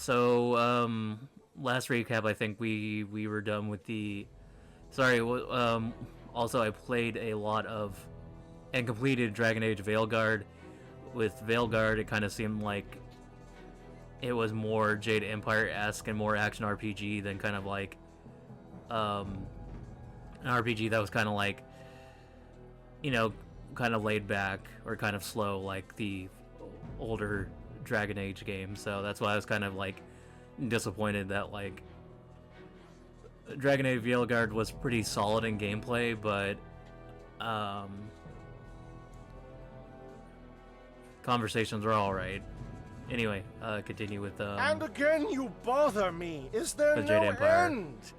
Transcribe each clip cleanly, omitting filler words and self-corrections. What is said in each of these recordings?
So, last recap, I think we were done with the. Sorry. Also, I played a lot of and completed Dragon Age Veilguard. With Veilguard, it kind of seemed like it was more Jade Empire-esque and more action RPG than kind of like an RPG that was kind of like, kind of laid back or kind of slow like the older Dragon Age games. So that's why I was kind of like disappointed that like Dragon Age Veilguard was pretty solid in gameplay, but conversations were alright. Anyway, continue with And again you bother me. Is there with no Jade Empire. end?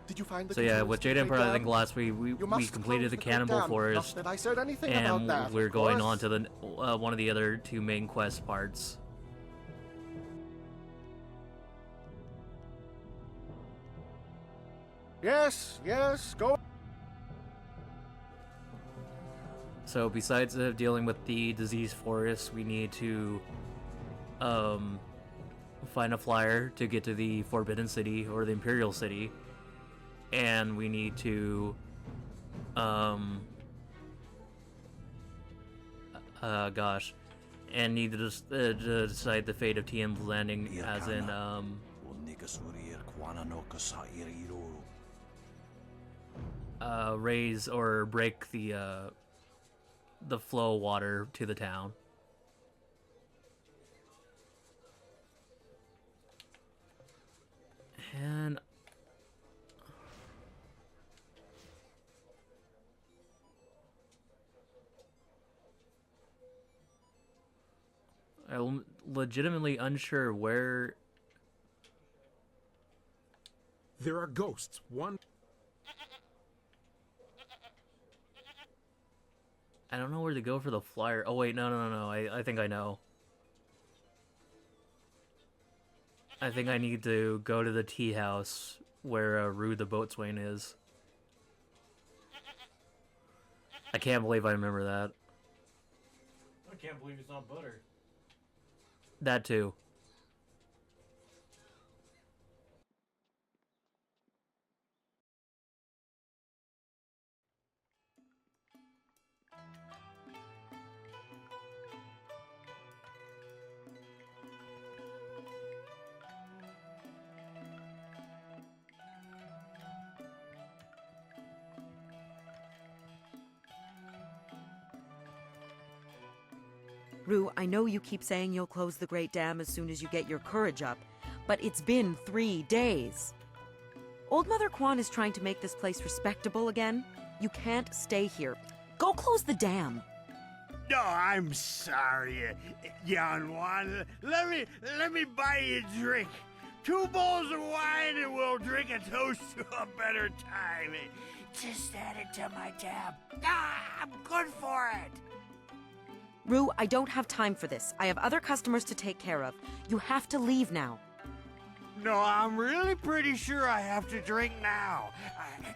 Did you find the So yeah, tools with to Jade break Empire, I down? think last week we completed the Cannibal Not Forest, that I said anything about and that, we're of going course. on to the one of the other two main quest parts. Yes, go. So besides dealing with the disease forest, we need to find a flyer to get to the Forbidden City or the Imperial City, and we need to and need to decide the fate of Tian's Landing, as in raise or break the flow of water to the town. And I'm legitimately unsure where. There are ghosts. One. I don't know where to go for the flyer. Oh wait, no. I think I know. I think I need to go to the tea house where Rue the boatswain is. I can't believe I remember that. I can't believe it's not butter. That too. Rue, I know you keep saying you'll close the Great Dam as soon as you get your courage up, but it's been 3 days. Old Mother Quan is trying to make this place respectable again. You can't stay here. Go close the dam. No, I'm sorry, young one. Let me buy you a drink. 2 bowls of wine and we'll drink a toast to a better time. Just add it to my tab. I'm good for it. Rue, I don't have time for this. I have other customers to take care of. You have to leave now. No, I'm really pretty sure I have to drink now.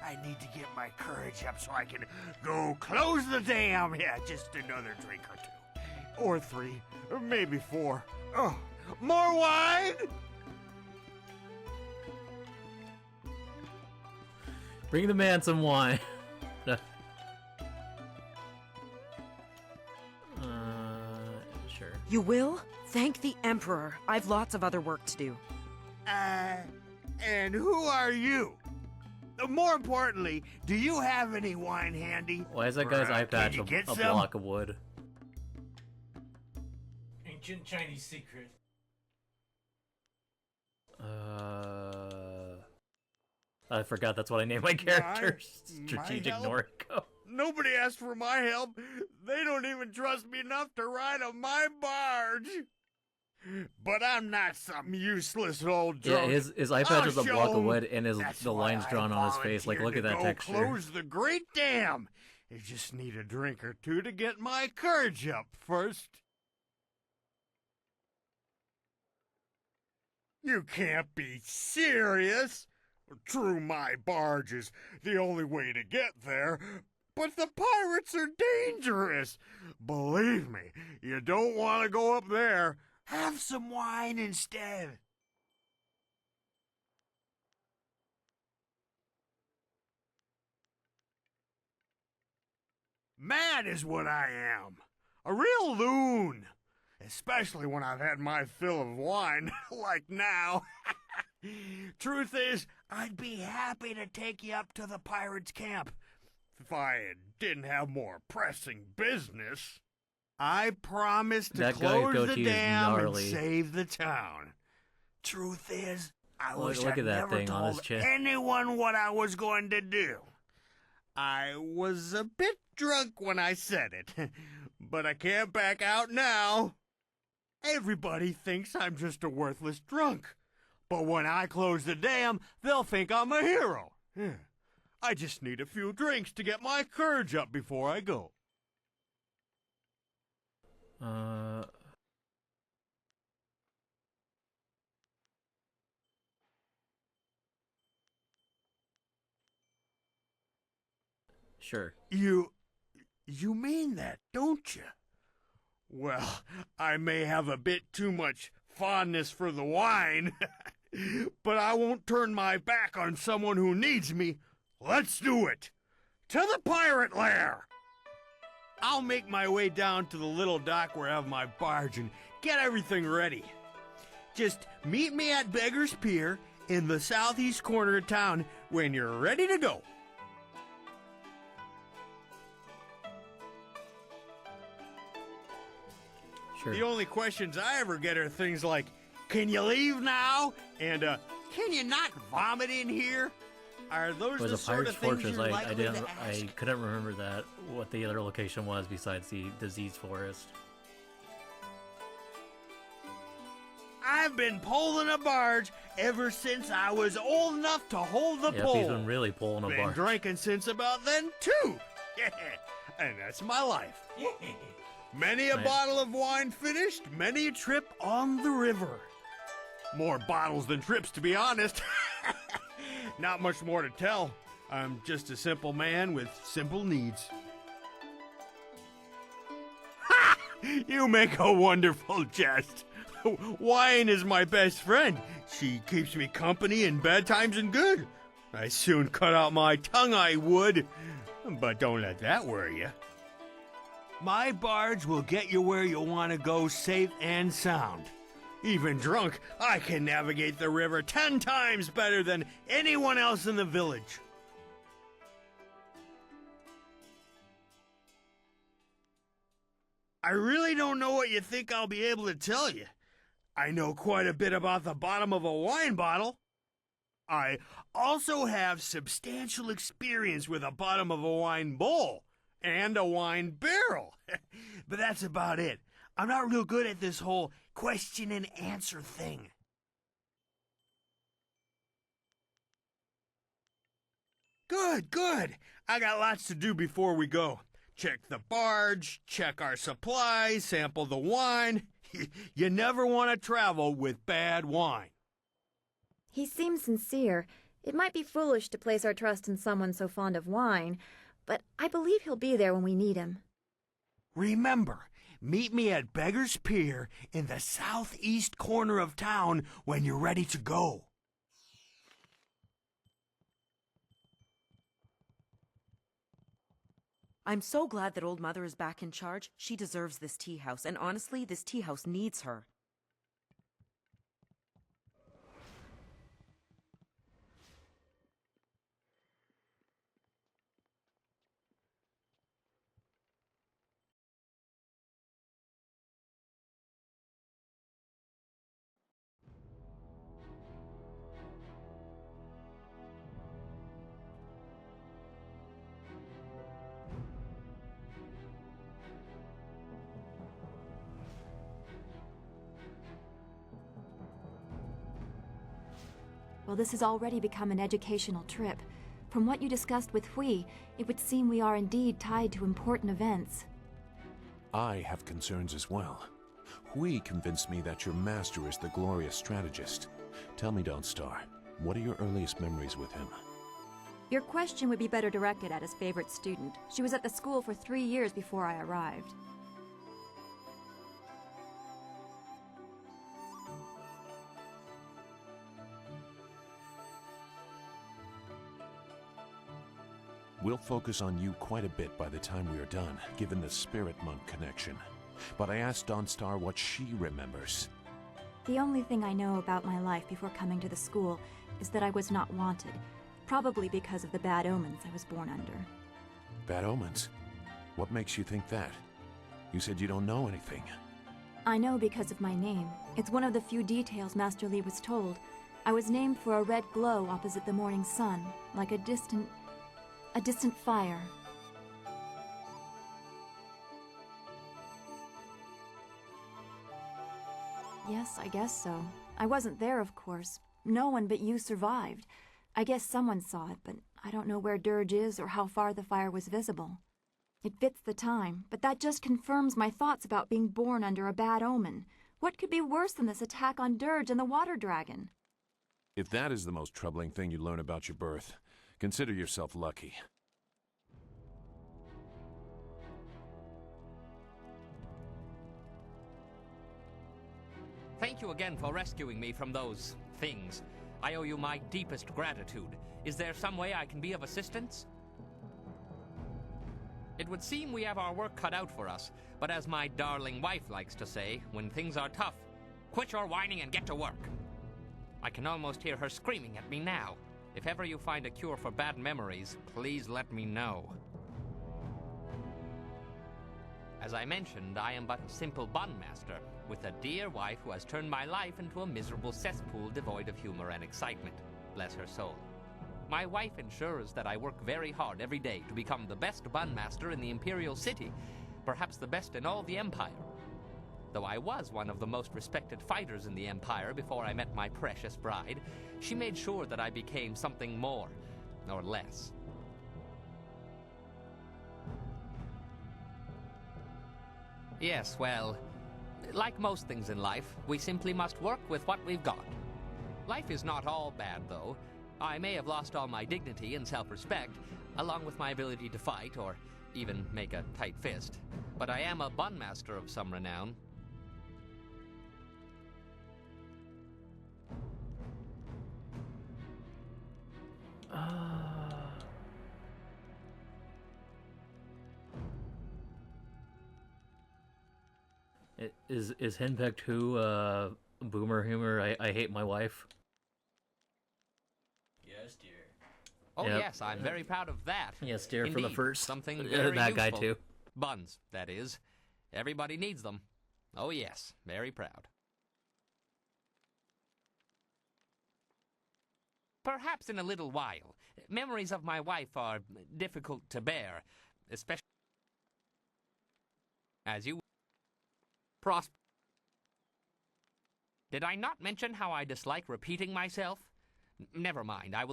I need to get my courage up so I can go close the dam. Yeah, just another drink or 2. Or 3. Or maybe 4. Oh, more wine? Bring the man some wine. Sure. You will? Thank the Emperor. I've lots of other work to do. And who are you? More importantly, do you have any wine handy? Why is that guy's eye patch a block of wood? Ancient Chinese secret. I forgot that's what I named my character. Strategic Noriko. Nobody asked for my help. They don't even trust me enough to ride on my barge. But I'm not some useless old drunk. Yeah, his eye patch is a block of wood, and That's the lines why drawn I on his face. Like, look at that volunteered to texture. go close the Great Dam. You just need a drink or 2 to get my courage up first. You can't be serious. True, my barge is the only way to get there, but the pirates are dangerous. Believe me, you don't want to go up there. Have some wine instead. Mad is what I am. A real loon. Especially when I've had my fill of wine, like now. Truth is, I'd be happy to take you up to the pirates' camp if I didn't have more pressing business. I promise to That guy's close the goatee is dam and gnarly. save the town. Truth is, I wish Look I'd at that never thing on his told chin. anyone what I was going to do. I was a bit drunk when I said it, but I can't back out now. Everybody thinks I'm just a worthless drunk. But when I close the dam, they'll think I'm a hero. I just need a few drinks to get my courage up before I go. Sure. You mean that, don't you? Well, I may have a bit too much fondness for the wine, but I won't turn my back on someone who needs me. Let's do it! To the pirate lair! I'll make my way down to the little dock where I have my barge and get everything ready. Just meet me at Beggar's Pier in the southeast corner of town when you're ready to go. Sure. The only questions I ever get are things like, can you leave now? And, can you not vomit in here? Are those It was the a sort pirate's of things fortress. you're likely to I ask? couldn't remember that. What the other location was besides the diseased forest. I've been pulling a barge ever since I was old enough to hold the Yep, pole. he's been really pulling a Been bar. drinking since about then, too. And that's my life. Many a Right. bottle of wine finished, many a trip on the river. More bottles than trips, to be honest. Not much more to tell. I'm just a simple man with simple needs. Ha! You make a wonderful jest. Wine is my best friend. She keeps me company in bad times and good. I soon cut out my tongue, I would. But don't let that worry you. My barge will get you where you want to go safe and sound. Even drunk, I can navigate the river 10 times better than anyone else in the village. I really don't know what you think I'll be able to tell you. I know quite a bit about the bottom of a wine bottle. I also have substantial experience with the bottom of a wine bowl and a wine barrel. But that's about it. I'm not real good at this whole question and answer thing. Good, good. I got lots to do before we go. Check the barge, check our supplies, sample the wine. You never want to travel with bad wine. He seems sincere. It might be foolish to place our trust in someone so fond of wine, but I believe he'll be there when we need him. Remember, meet me at Beggar's Pier in the southeast corner of town when you're ready to go. I'm so glad that Old Mother is back in charge. She deserves this tea house, and honestly, this tea house needs her. Well, this has already become an educational trip. From what you discussed with Hui, it would seem we are indeed tied to important events. I have concerns as well. Hui convinced me that your master is the glorious strategist. Tell me, Dawnstar, what are your earliest memories with him? Your question would be better directed at his favorite student. She was at the school for 3 years before I arrived. We'll focus on you quite a bit by the time we are done, given the spirit monk connection. But I asked Dawnstar what she remembers. The only thing I know about my life before coming to the school is that I was not wanted, probably because of the bad omens I was born under. Bad omens? What makes you think that? You said you don't know anything. I know because of my name. It's one of the few details Master Li was told. I was named for a red glow opposite the morning sun, like a distant fire. Yes, I guess so. I wasn't there, of course. No one but you survived. I guess someone saw it, but I don't know where Dirge is or how far the fire was visible. It fits the time, but that just confirms my thoughts about being born under a bad omen. What could be worse than this attack on Dirge and the water dragon? If that is the most troubling thing you learn about your birth, consider yourself lucky. Thank you again for rescuing me from those things. I owe you my deepest gratitude. Is there some way I can be of assistance? It would seem we have our work cut out for us, but as my darling wife likes to say, when things are tough, quit your whining and get to work. I can almost hear her screaming at me now. If ever you find a cure for bad memories, please let me know. As I mentioned, I am but a simple bun master, with a dear wife who has turned my life into a miserable cesspool devoid of humor and excitement. Bless her soul. My wife ensures that I work very hard every day to become the best bun master in the Imperial City, perhaps the best in all the Empire. Though I was one of the most respected fighters in the Empire before I met my precious bride, she made sure that I became something more, or less. Yes, well, like most things in life, we simply must work with what we've got. Life is not all bad, though. I may have lost all my dignity and self-respect, along with my ability to fight, or even make a tight fist. But I am a bun master of some renown. Is Henpecked who boomer humor? I hate my wife. Yes, dear. Oh Yep. yes, I'm very proud of that. Yes, dear, for the Indeed, first. something very that guy useful. too. Buns, that is. Everybody needs them. Oh yes, very proud. Perhaps in a little while. Memories of my wife are difficult to bear, especially as you Did I not mention how I dislike repeating myself? Never mind, I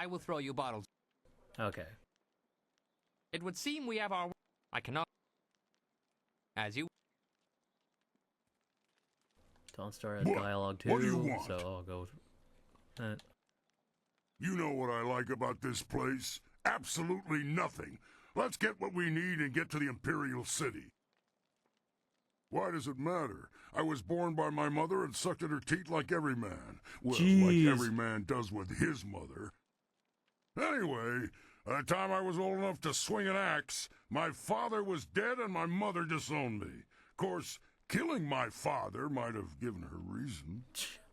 will throw you bottles. Okay. It would seem we have our... I cannot... As you... Dawnstar has What? dialogue too, What do you want? so I'll go. You know what I like about this place? Absolutely nothing. Let's get what we need and get to the Imperial City. Why does it matter? I was born by my mother and sucked at her teat like every man. Well, Jeez. like every man does with his mother. Anyway, by the time I was old enough to swing an axe, my father was dead and my mother disowned me. Of course, killing my father might have given her reason.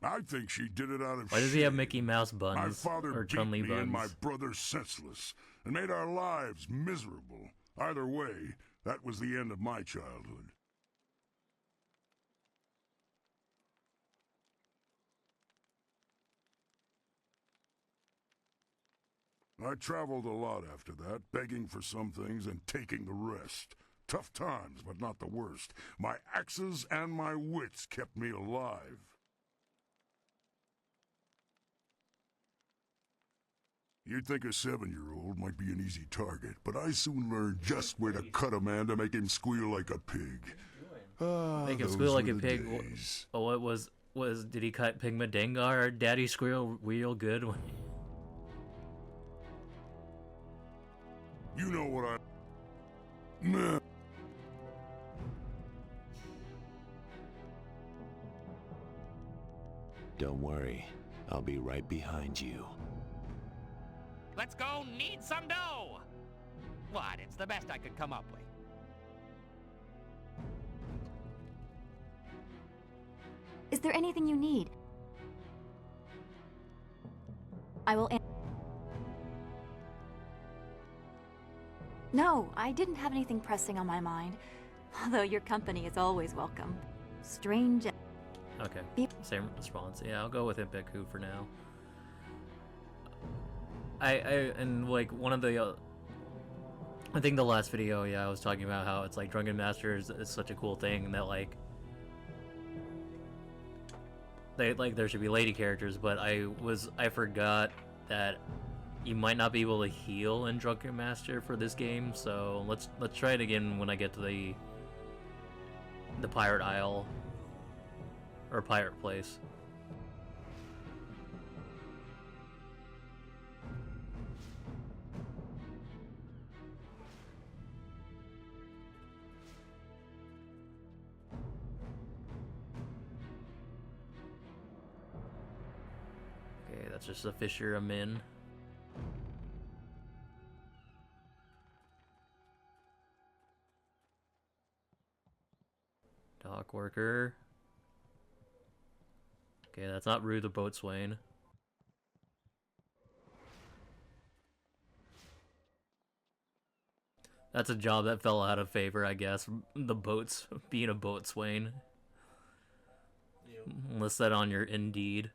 I think she did it out of Why does he have shame. Mickey Mouse My buns father or beat Chun-Li me and my buns? brother senseless, and made our lives miserable. Either way, that was the end of my childhood. I traveled a lot after that, begging for some things and taking the rest. Tough times, but not the worst. My axes and my wits kept me alive. You'd think a 7-year-old might be an easy target, but I soon learned just where to cut a man to make him squeal like a pig. Make him those squeal like were a the pig. days. Oh, what was did he cut Pigma Dengar Daddy Squirrel real good? You know what I... Nah. Don't worry, I'll be right behind you. Let's go knead some dough! What? It's the best I could come up with. Is there anything you need? I will No, I didn't have anything pressing on my mind. Although your company is always welcome. Strange. Okay, same response. Yeah, I'll go with Impeku for now. And like one of the, I think the last video, yeah, I was talking about how it's like Drunken Master is such a cool thing that like, there should be lady characters, but I forgot that you might not be able to heal in Drunken Master for this game, so let's try it again when I get to the Pirate Isle or Pirate Place. Okay, that's just a fisher I'm in. Dock worker. Okay, that's not Rue the Boatswain. That's a job that fell out of favor, I guess. The boats, being a boatswain. Yep. List that on your Indeed.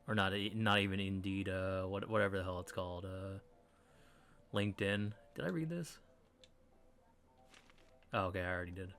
Or not even Indeed, whatever the hell it's called, LinkedIn. Did I read this? Oh, okay, I already did.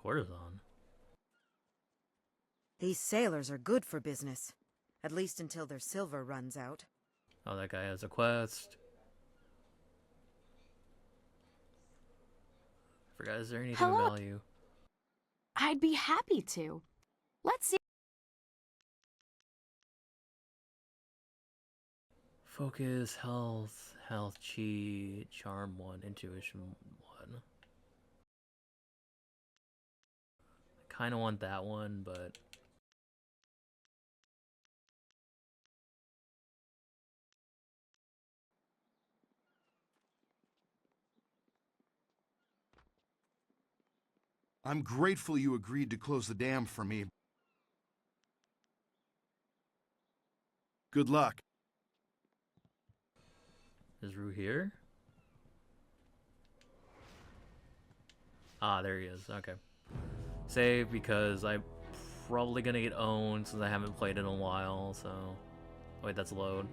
Courtesan. These sailors are good for business. At least until their silver runs out. Oh, that guy has a quest. Forgot, is there anything of value? I'd be happy to. Let's see. Focus, health, chi, charm 1, intuition 1. I kind of want that one, but... I'm grateful you agreed to close the dam for me. Good luck. Is Rue here? Ah, there he is. Okay. Save because I'm probably gonna get owned since I haven't played in a while, so... Wait, that's load.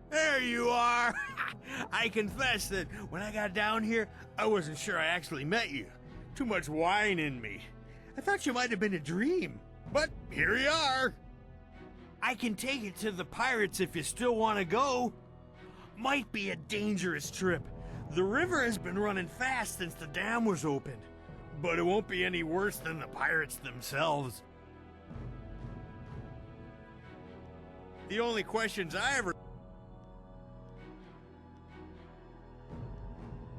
There you are! I confess that when I got down here, I wasn't sure I actually met you. Too much wine in me. I thought you might have been a dream. But here you are! I can take it to the pirates if you still want to go. Might be a dangerous trip. The river has been running fast since the dam was opened. But it won't be any worse than the pirates themselves. The only questions I ever...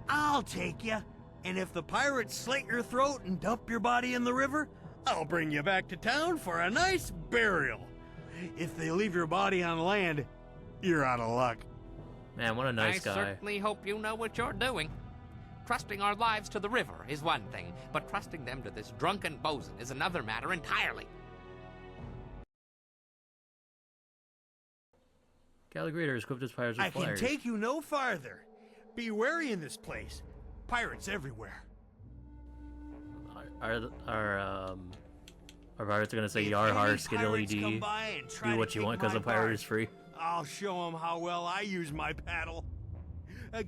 I'll take you, and if the pirates slit your throat and dump your body in the river, I'll bring you back to town for a nice burial. If they leave your body on land, you're out of luck. Man, what a nice guy. I certainly hope you know what you're doing. Trusting our lives to the river is one thing, but trusting them to this drunken bosun is another matter entirely. Gallagher is equipped as pirates with I can flyers. take you no farther. Be wary in this place. Pirates everywhere. Are pirates gonna say yar har skiddly dee? Do what you want because a pirate is free. I'll show them how well I use my paddle.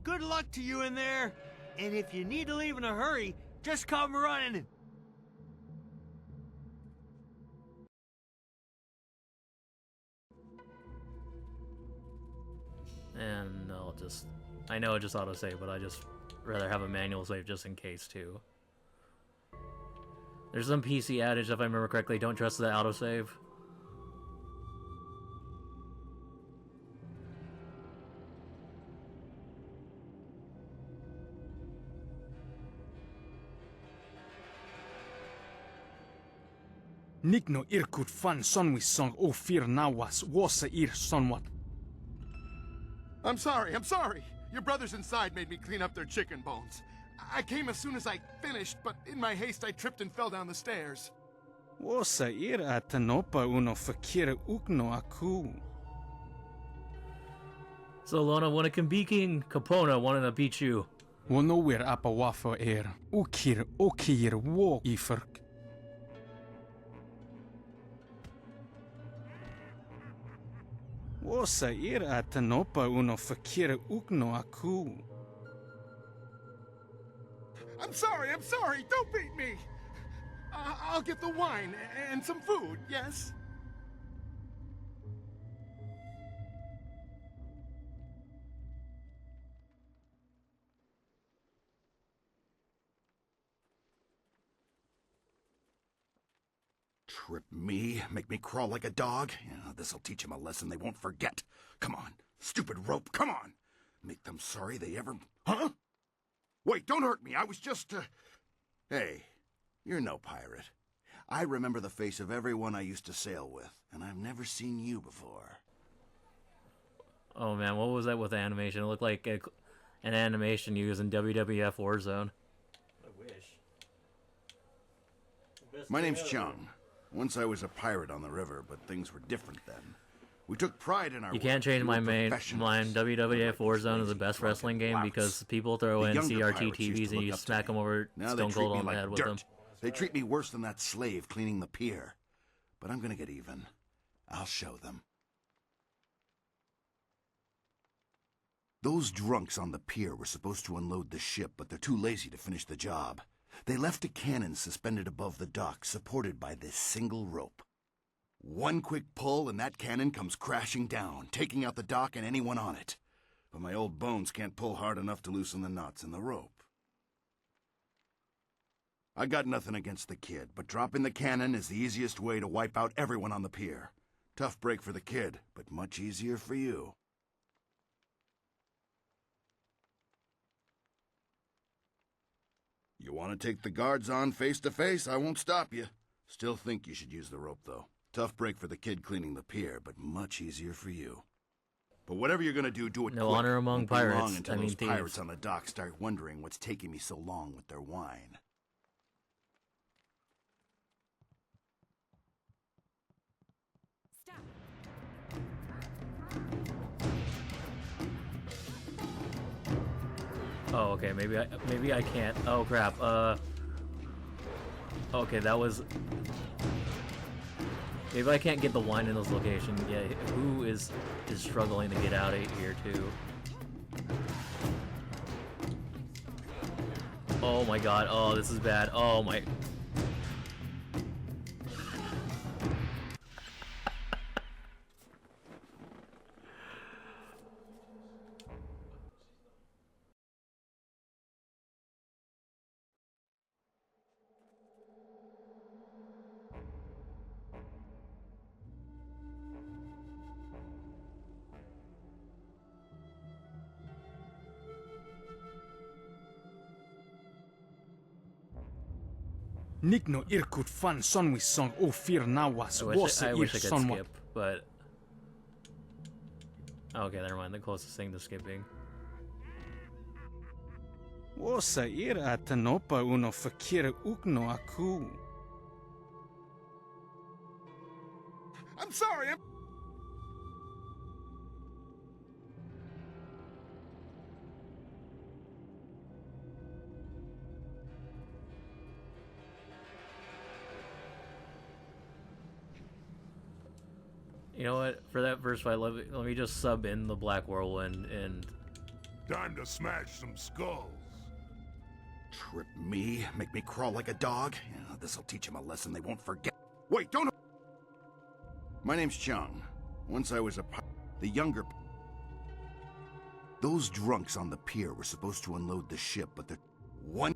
Good luck to you in there. And if you need to leave in a hurry, Just come running. And I know it just autosave, but I just rather have a manual save just in case too. There's some PC adage, if I remember correctly, don't trust the autosave. Nigno irkut fan sonwi song o fear nawas wasa ir sonwat. I'm sorry, I'm sorry. Your brothers inside made me clean up their chicken bones. I came as soon as I finished, but in my haste I tripped and fell down the stairs. Wasa ir atanopa uno fakira ukno aku. So Lona wanna competing, Capona wanna beat you. Wono wir apa wafo er. Ukir okir wo iferk. Wasa ir atanopa uno fakira ukno aku. I'm sorry, don't beat me! I'll get the wine and some food, yes? Trip me? Make me crawl like a dog? Yeah, this'll teach him a lesson they won't forget. Come on, stupid rope, come on! Make them sorry they ever... Huh? Wait, don't hurt me, I was just, Hey, you're no pirate. I remember the face of everyone I used to sail with, and I've never seen you before. Oh man, what was that with the animation? It looked like an animation used in WWF Warzone. I wish. My name's Chung. Once I was a pirate on the river, but things were different then. We took pride in our You can't change my mind. WWF Warzone is the best wrestling game because people throw in CRT TVs and you smack them over Stone Cold on the head with them. They treat me worse than that slave cleaning the pier. But I'm gonna get even. I'll show them. Those drunks on the pier were supposed to unload the ship, but they're too lazy to finish the job. They left a cannon suspended above the dock, supported by this single rope. One quick pull and that cannon comes crashing down, taking out the dock and anyone on it. But my old bones can't pull hard enough to loosen the knots in the rope. I got nothing against the kid, but dropping the cannon is the easiest way to wipe out everyone on the pier. Tough break for the kid, but much easier for you. You want to take the guards on face to face? I won't stop you. Still think you should use the rope, though. Tough break for the kid cleaning the pier, but much easier for you. But whatever you're gonna do it quick. No honor among pirates. Long until those thieves. pirates on the dock start wondering what's taking me so long with their wine. Oh, okay. Maybe I can't. Oh crap. Okay, that was. Maybe I can't get the wine in this location. Yeah, who is struggling to get out of here too? Oh my god. Oh, this is bad. Oh my. Nigno irkut fan sonwi song o fear nawas wasa ir I wish I could sonwat. skip, but okay, never mind. The closest thing to skipping. Wasa ir atanopa uno fakira ukno aku. I'm sorry, You know what? For that first fight, let me just sub in the Black Whirlwind and. Time to smash some skulls. Trip me, make me crawl like a dog? Yeah, this'll teach him a lesson they won't forget. Wait, don't... My name's Chung. Once I was the younger... Those drunks on the pier were supposed to unload the ship, but the... One...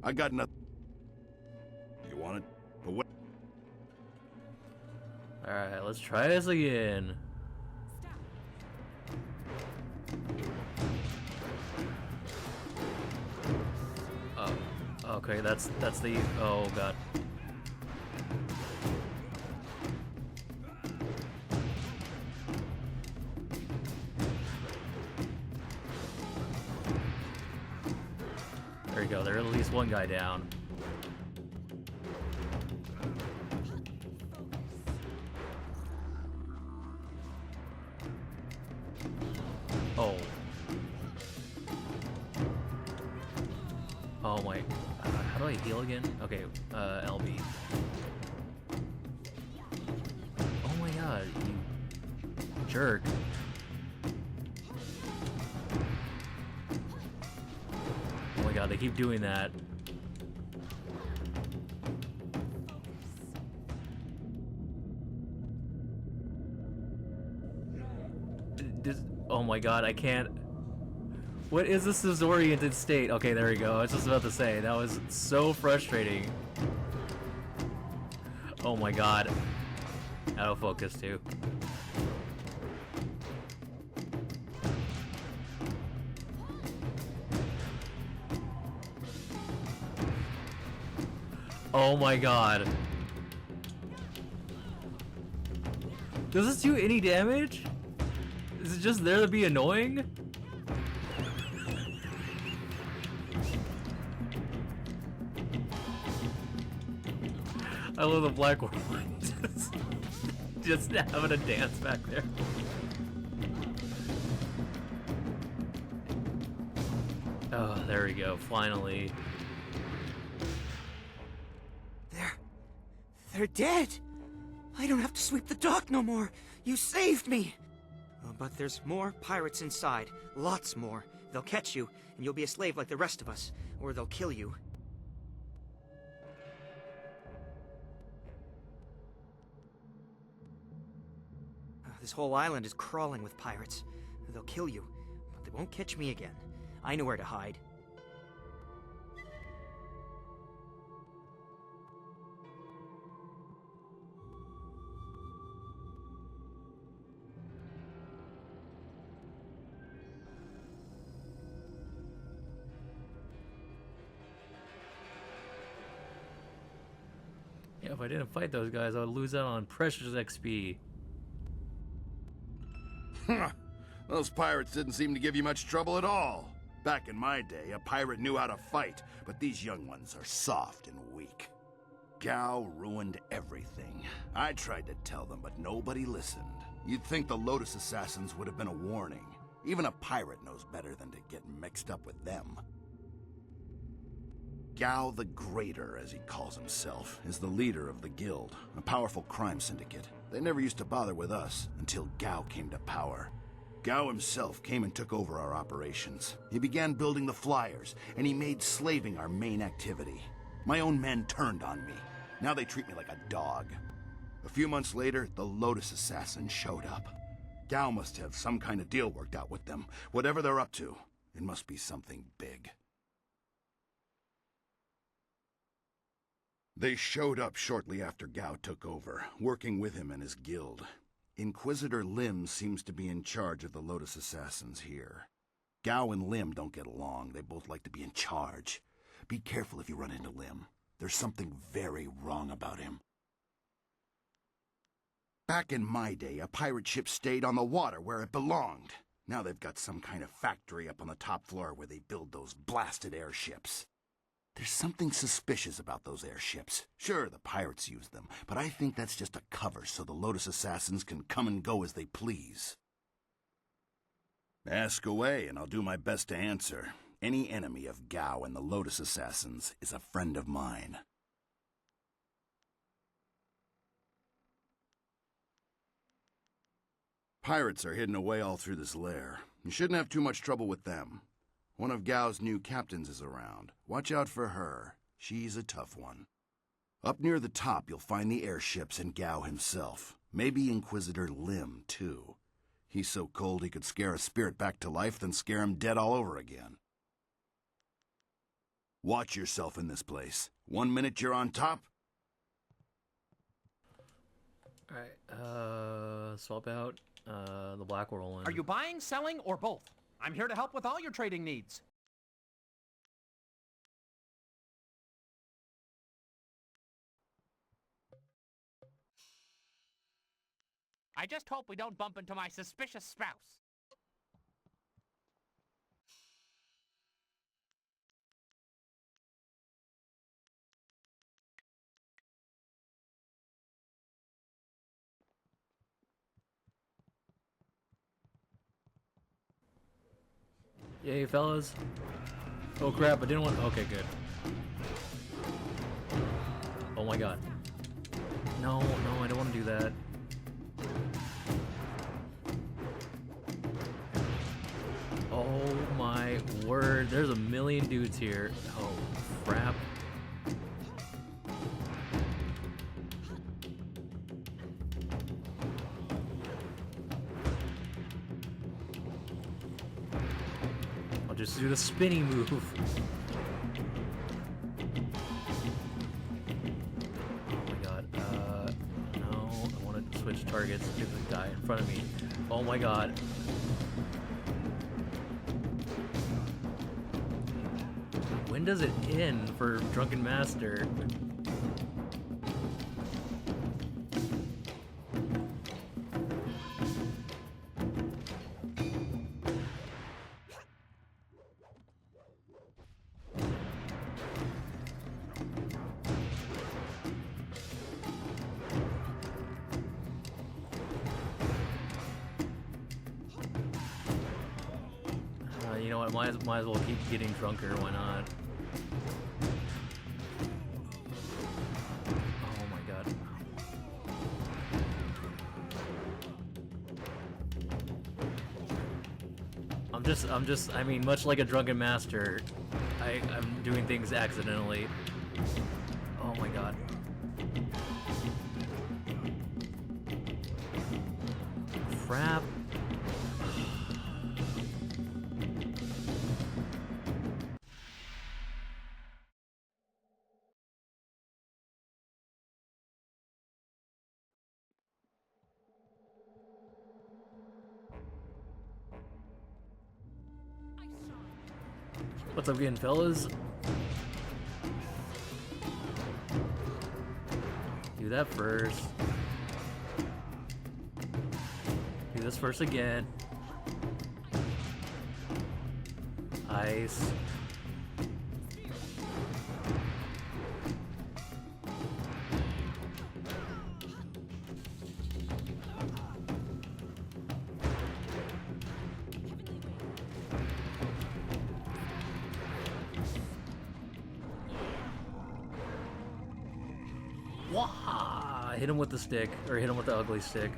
I got nothing. You want it? But what... Alright, let's try this again. Oh, okay, that's the... Oh, God. There you go, there's at least one guy down. Oh. Oh my. How do I heal again? Okay, LB. Oh my god, you jerk. Oh my god, they keep doing that. Oh my god, I can't... What is this disoriented state? Okay, there we go. I was just about to say, that was so frustrating. Oh my god. Out of focus too. Oh my god. Does this do any damage? Is it just there to be annoying? I love the black one. just having a dance back there. Oh, there we go, finally. They're dead! I don't have to sweep the dock no more! You saved me! But there's more pirates inside. Lots more. They'll catch you, and you'll be a slave like the rest of us. Or they'll kill you. This whole island is crawling with pirates. They'll kill you, but they won't catch me again. I know where to hide. Yeah, if I didn't fight those guys, I would lose out on precious XP. Those pirates didn't seem to give you much trouble at all. Back in my day, a pirate knew how to fight, but these young ones are soft and weak. Gao ruined everything. I tried to tell them, but nobody listened. You'd think the Lotus Assassins would have been a warning. Even a pirate knows better than to get mixed up with them. Gao the Greater, as he calls himself, is the leader of the guild, a powerful crime syndicate. They never used to bother with us until Gao came to power. Gao himself came and took over our operations. He began building the flyers, and he made slaving our main activity. My own men turned on me. Now they treat me like a dog. A few months later, the Lotus Assassins showed up. Gao must have some kind of deal worked out with them. Whatever they're up to, it must be something big. They showed up shortly after Gao took over, working with him and his guild. Inquisitor Lim seems to be in charge of the Lotus Assassins here. Gao and Lim don't get along. They both like to be in charge. Be careful if you run into Lim. There's something very wrong about him. Back in my day, a pirate ship stayed on the water where it belonged. Now they've got some kind of factory up on the top floor where they build those blasted airships. There's something suspicious about those airships. Sure, the pirates use them, but I think that's just a cover so the Lotus Assassins can come and go as they please. Ask away, and I'll do my best to answer. Any enemy of Gao and the Lotus Assassins is a friend of mine. Pirates are hidden away all through this lair. You shouldn't have too much trouble with them. One of Gao's new captains is around. Watch out for her. She's a tough one. Up near the top, you'll find the airships and Gao himself. Maybe Inquisitor Lim, too. He's so cold he could scare a spirit back to life, then scare him dead all over again. Watch yourself in this place. 1 minute you're on top. Alright, swap out, the black Whirlwind. Are you buying, selling, or both? I'm here to help with all your trading needs. I just hope we don't bump into my suspicious spouse. Yay, fellas. Oh crap, I didn't want... Okay, good. Oh my god. No, no, I don't want to do that. Oh my word, there's a million dudes here. Oh crap. I'll just do the spinning move. Oh my god, no, I want to switch targets to the guy in front of me. Oh my god. When does it end for Drunken Master? You know what? Might as well keep getting drunker. Why not? Oh my god. I mean, much like a drunken master, I'm doing things accidentally. Oh my god. Crap. What's up again, fellas? Do that first. Do this first again. Ice. Wah! Hit him with the stick, or hit him with the ugly stick.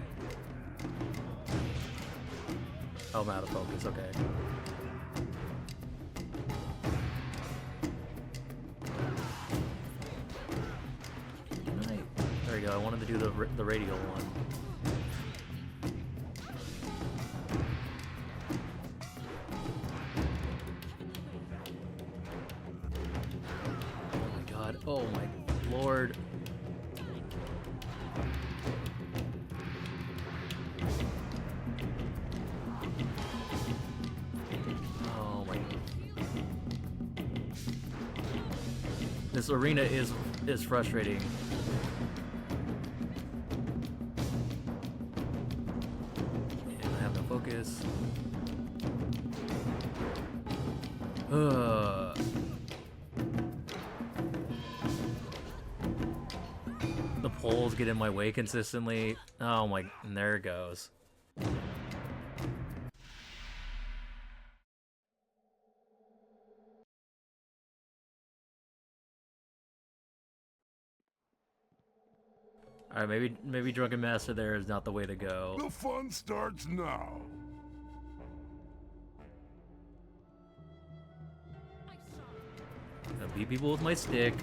Oh, I'm out of focus, okay. There we go, I wanted to do the radial one. Oh my god, oh my lord. This arena is frustrating. And I have no focus. The poles get in my way consistently. Oh my, and there it goes. Alright, maybe Drunken Master there is not the way to go. The fun starts now. beat people with my stick.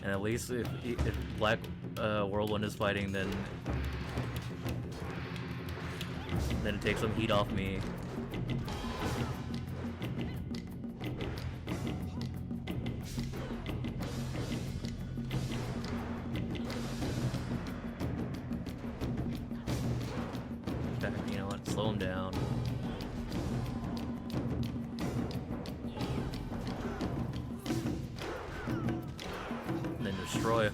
And at least if Black Whirlwind is fighting, then it takes some heat off me. In fact, you know what? Slow him down. And then destroy it.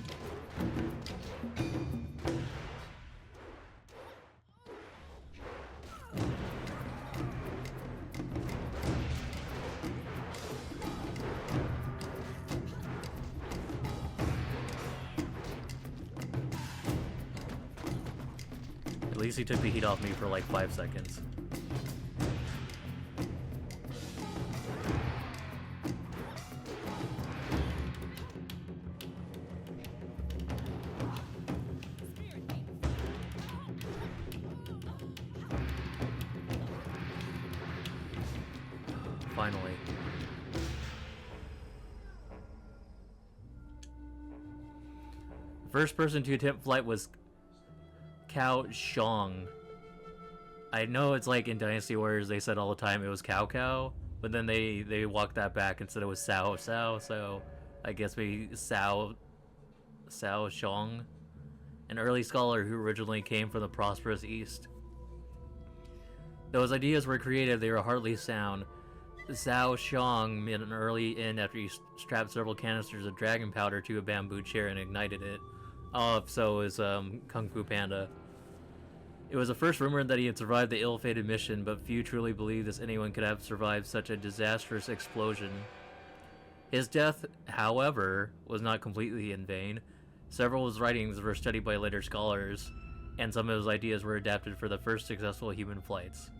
At least he took the heat off me for like 5 seconds. Finally. The first person to attempt flight was Cao Shong. I know it's like in Dynasty Warriors they said all the time it was Cao Cao, but then they walked that back and said it was Sao Sao, so I guess maybe Sao Shong, an early scholar who originally came from the prosperous East. Though his ideas were creative, they were hardly sound. Zhao Xiang made an early end after he strapped several canisters of dragon powder to a bamboo chair and ignited it. Oh, so is Kung Fu Panda. It was the first rumored that he had survived the ill-fated mission, but few truly believed that anyone could have survived such a disastrous explosion. His death, however, was not completely in vain. Several of his writings were studied by later scholars, and some of his ideas were adapted for the first successful human flights.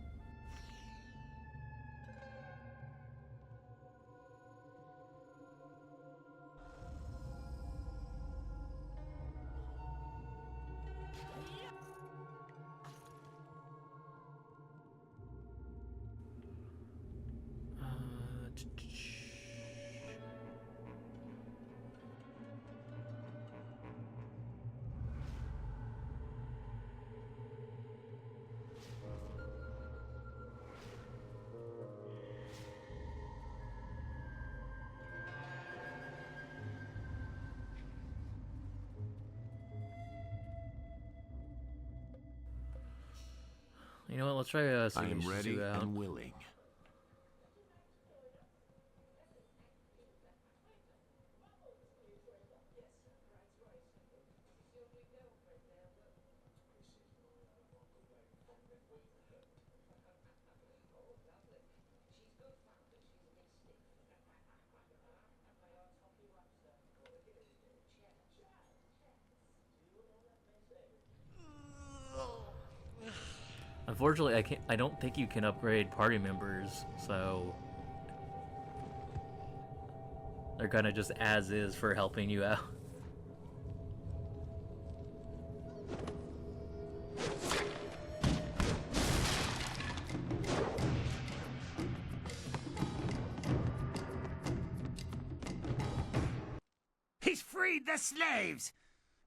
You know what? Let's try I seeing am ready Sue out. and willing. Unfortunately, I don't think you can upgrade party members, so they're kind of just as is for helping you out. He's freed the slaves!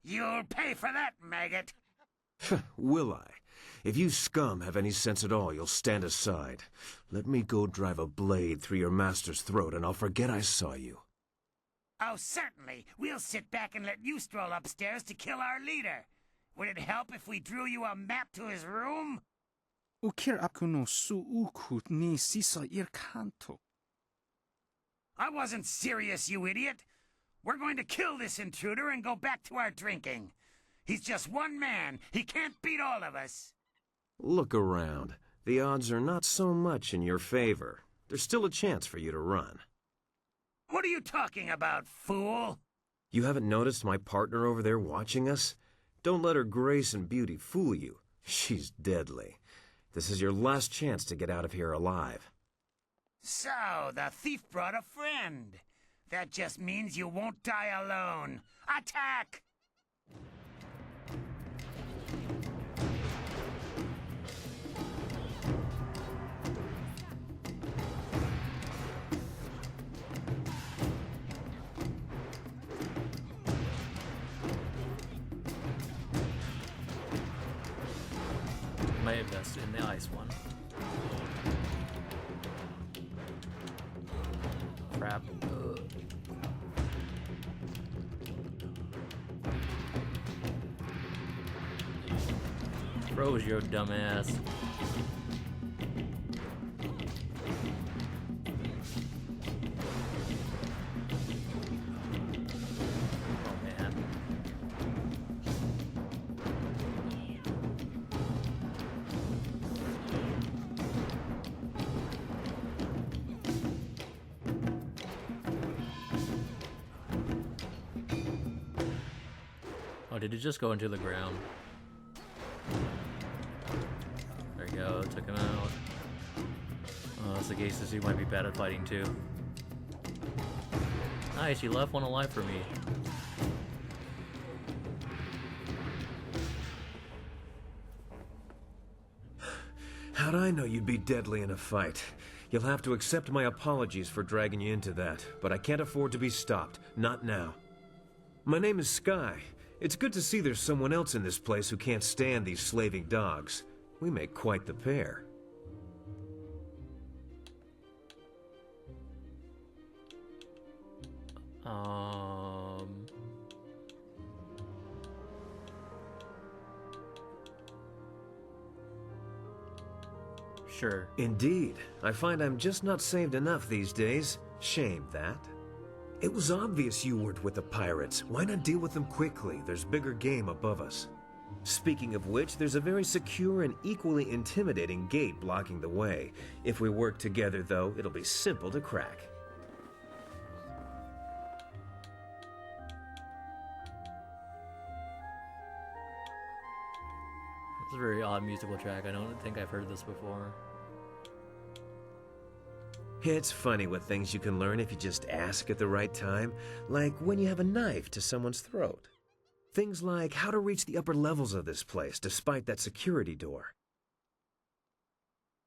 You'll pay for that, maggot! Will I? If you scum have any sense at all, you'll stand aside. Let me go drive a blade through your master's throat, and I'll forget I saw you. Oh, certainly. We'll sit back and let you stroll upstairs to kill our leader. Would it help if we drew you a map to his room? Ukir akuno suukut ni sisa ir kanto. I wasn't serious, you idiot. We're going to kill this intruder and go back to our drinking. He's just one man. He can't beat all of us. Look around. The odds are not so much in your favor. There's still a chance for you to run. What are you talking about, fool? You haven't noticed my partner over there watching us? Don't let her grace and beauty fool you. She's deadly. This is your last chance to get out of here alive. So, the thief brought a friend. That just means you won't die alone. Attack! Might invest in the ice one. Crap. Ugh. Froze your dumbass. Oh man. Oh, did it just go into the ground? There you go, took him out. Oh, Sagacious, you might be bad at fighting too. Nice, you left one alive for me. How'd I know you'd be deadly in a fight? You'll have to accept my apologies for dragging you into that, but I can't afford to be stopped. Not now. My name is Sky. It's good to see there's someone else in this place who can't stand these slaving dogs. We make quite the pair. Sure. Indeed. I find I'm just not saved enough these days. Shame that. It was obvious you weren't with the pirates. Why not deal with them quickly? There's bigger game above us. Speaking of which, there's a very secure and equally intimidating gate blocking the way. If we work together, though, it'll be simple to crack. It's a very odd musical track. I don't think I've heard this before. It's funny what things you can learn if you just ask at the right time, like when you have a knife to someone's throat. Things like how to reach the upper levels of this place despite that security door.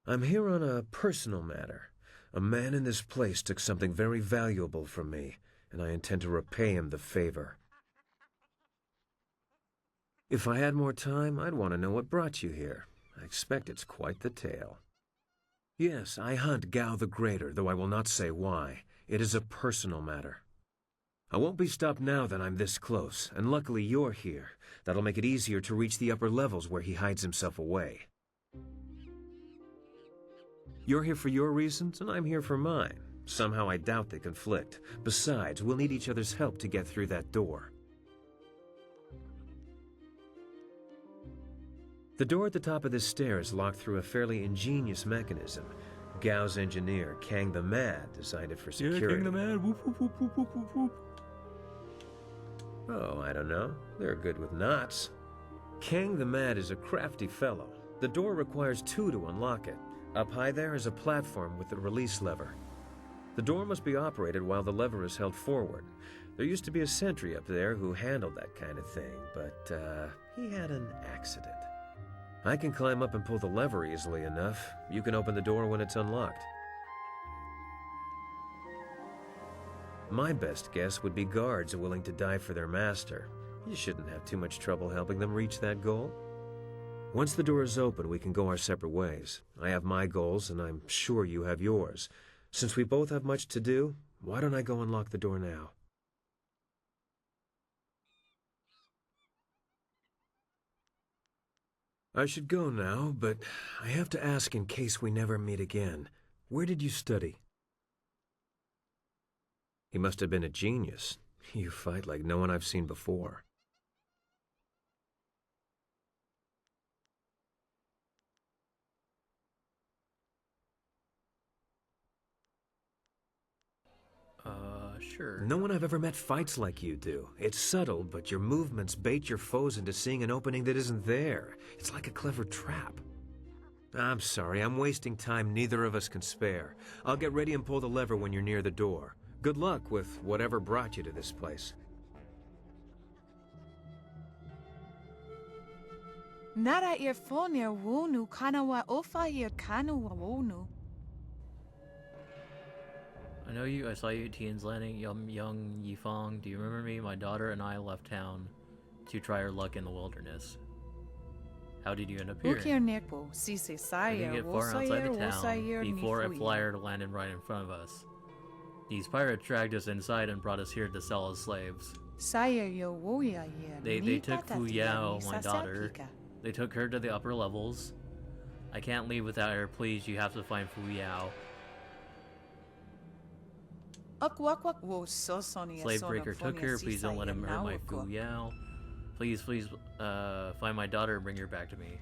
I'm here on a personal matter. A man in this place took something very valuable from me, and I intend to repay him the favor. If I had more time, I'd want to know what brought you here. I expect it's quite the tale. Yes, I hunt Gao the Greater, though I will not say why. It is a personal matter. I won't be stopped now that I'm this close, and luckily you're here. That'll make it easier to reach the upper levels where he hides himself away. You're here for your reasons, and I'm here for mine. Somehow I doubt they conflict. Besides, we'll need each other's help to get through that door. The door at the top of this stair is locked through a fairly ingenious mechanism. Gao's engineer, Kang the Mad, designed it for security. Yeah, Kang the Mad. Whoop, whoop, whoop, whoop, whoop, whoop, whoop. Oh, I don't know. They're good with knots. Kang the Mad is a crafty fellow. The door requires two to unlock it. Up high there is a platform with a release lever. The door must be operated while the lever is held forward. There used to be a sentry up there who handled that kind of thing, but he had an accident. I can climb up and pull the lever easily enough. You can open the door when it's unlocked. My best guess would be guards willing to die for their master. You shouldn't have too much trouble helping them reach that goal. Once the door is open, we can go our separate ways. I have my goals, and I'm sure you have yours. Since we both have much to do, why don't I go unlock the door now? I should go now, but I have to ask in case we never meet again. Where did you study? He must have been a genius. You fight like no one I've seen before. sure. No one I've ever met fights like you do. It's subtle, but your movements bait your foes into seeing an opening that isn't there. It's like a clever trap. I'm sorry, I'm wasting time neither of us can spare. I'll get ready and pull the lever when you're near the door. Good luck with whatever brought you to this place. Nara earfonia wonu kanawa ofa here kanawa wonu. I know you. I saw you at Tian's Landing, young Yifeng. Do you remember me? My daughter and I left town to try our luck in the wilderness. How did you end up here? I didn't get far outside the town before a flyer landed right in front of us. These pirates dragged us inside and brought us here to sell as slaves. They took Fu Yao, my daughter. They took her to the upper levels. I can't leave without her. Please, you have to find Fu Yao. Slave breaker took her. Please don't let him hurt my Fu Yao. Please, find my daughter and bring her back to me.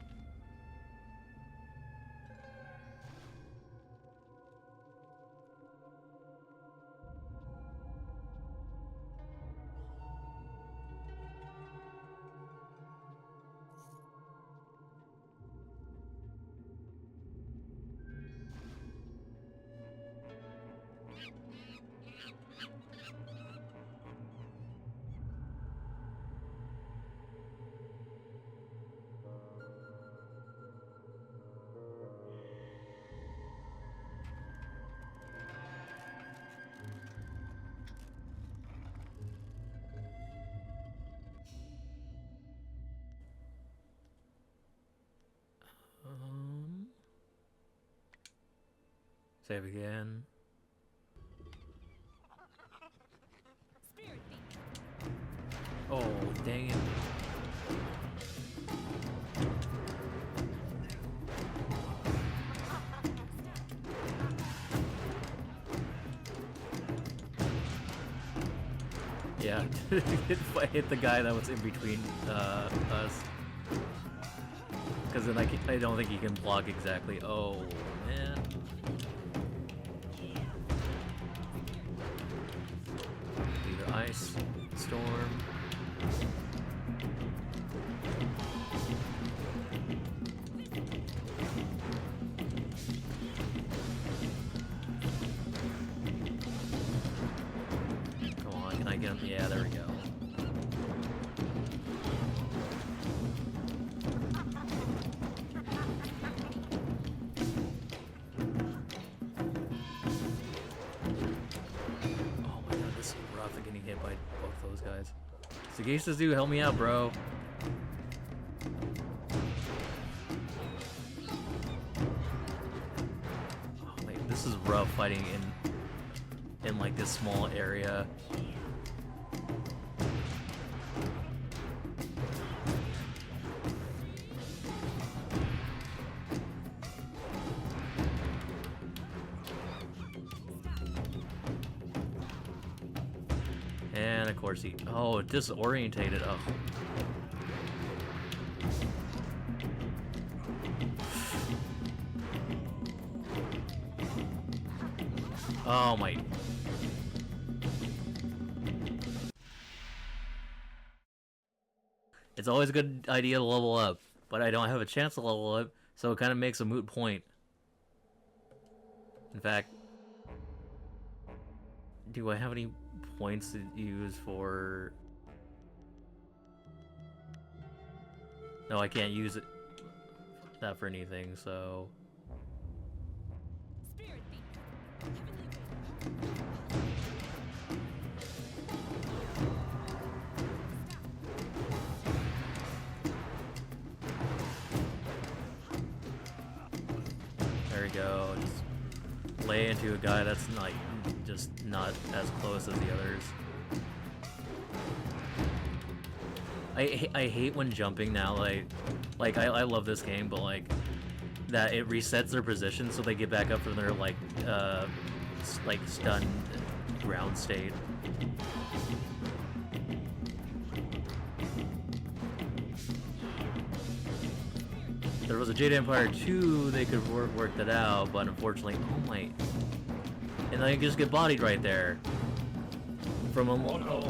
Save again. Oh, dang it. Yeah, if I hit the guy that was in between us. Because then I don't think he can block exactly. Oh, man. Either ice, storm. Come on, can I get him? Yeah, there we go. By both those guys. Sagacious dude, help me out, bro. Oh, wait, this is rough fighting in like this small area. And of course he... Oh, disorientated. Oh. Oh my... It's always a good idea to level up, but I don't have a chance to level up, so it kind of makes a moot point. In fact... Do I have any points to use for... No, I can't use it that for anything, so... There we go. Just lay into a guy that's like just not as close as the others. I hate when jumping now, like I love this game, but like that it resets their position so they get back up from their like stunned ground state. There was a Jade Empire 2, they could work that out, but unfortunately, oh my... And then you just get bodied right there. from him. Oh no.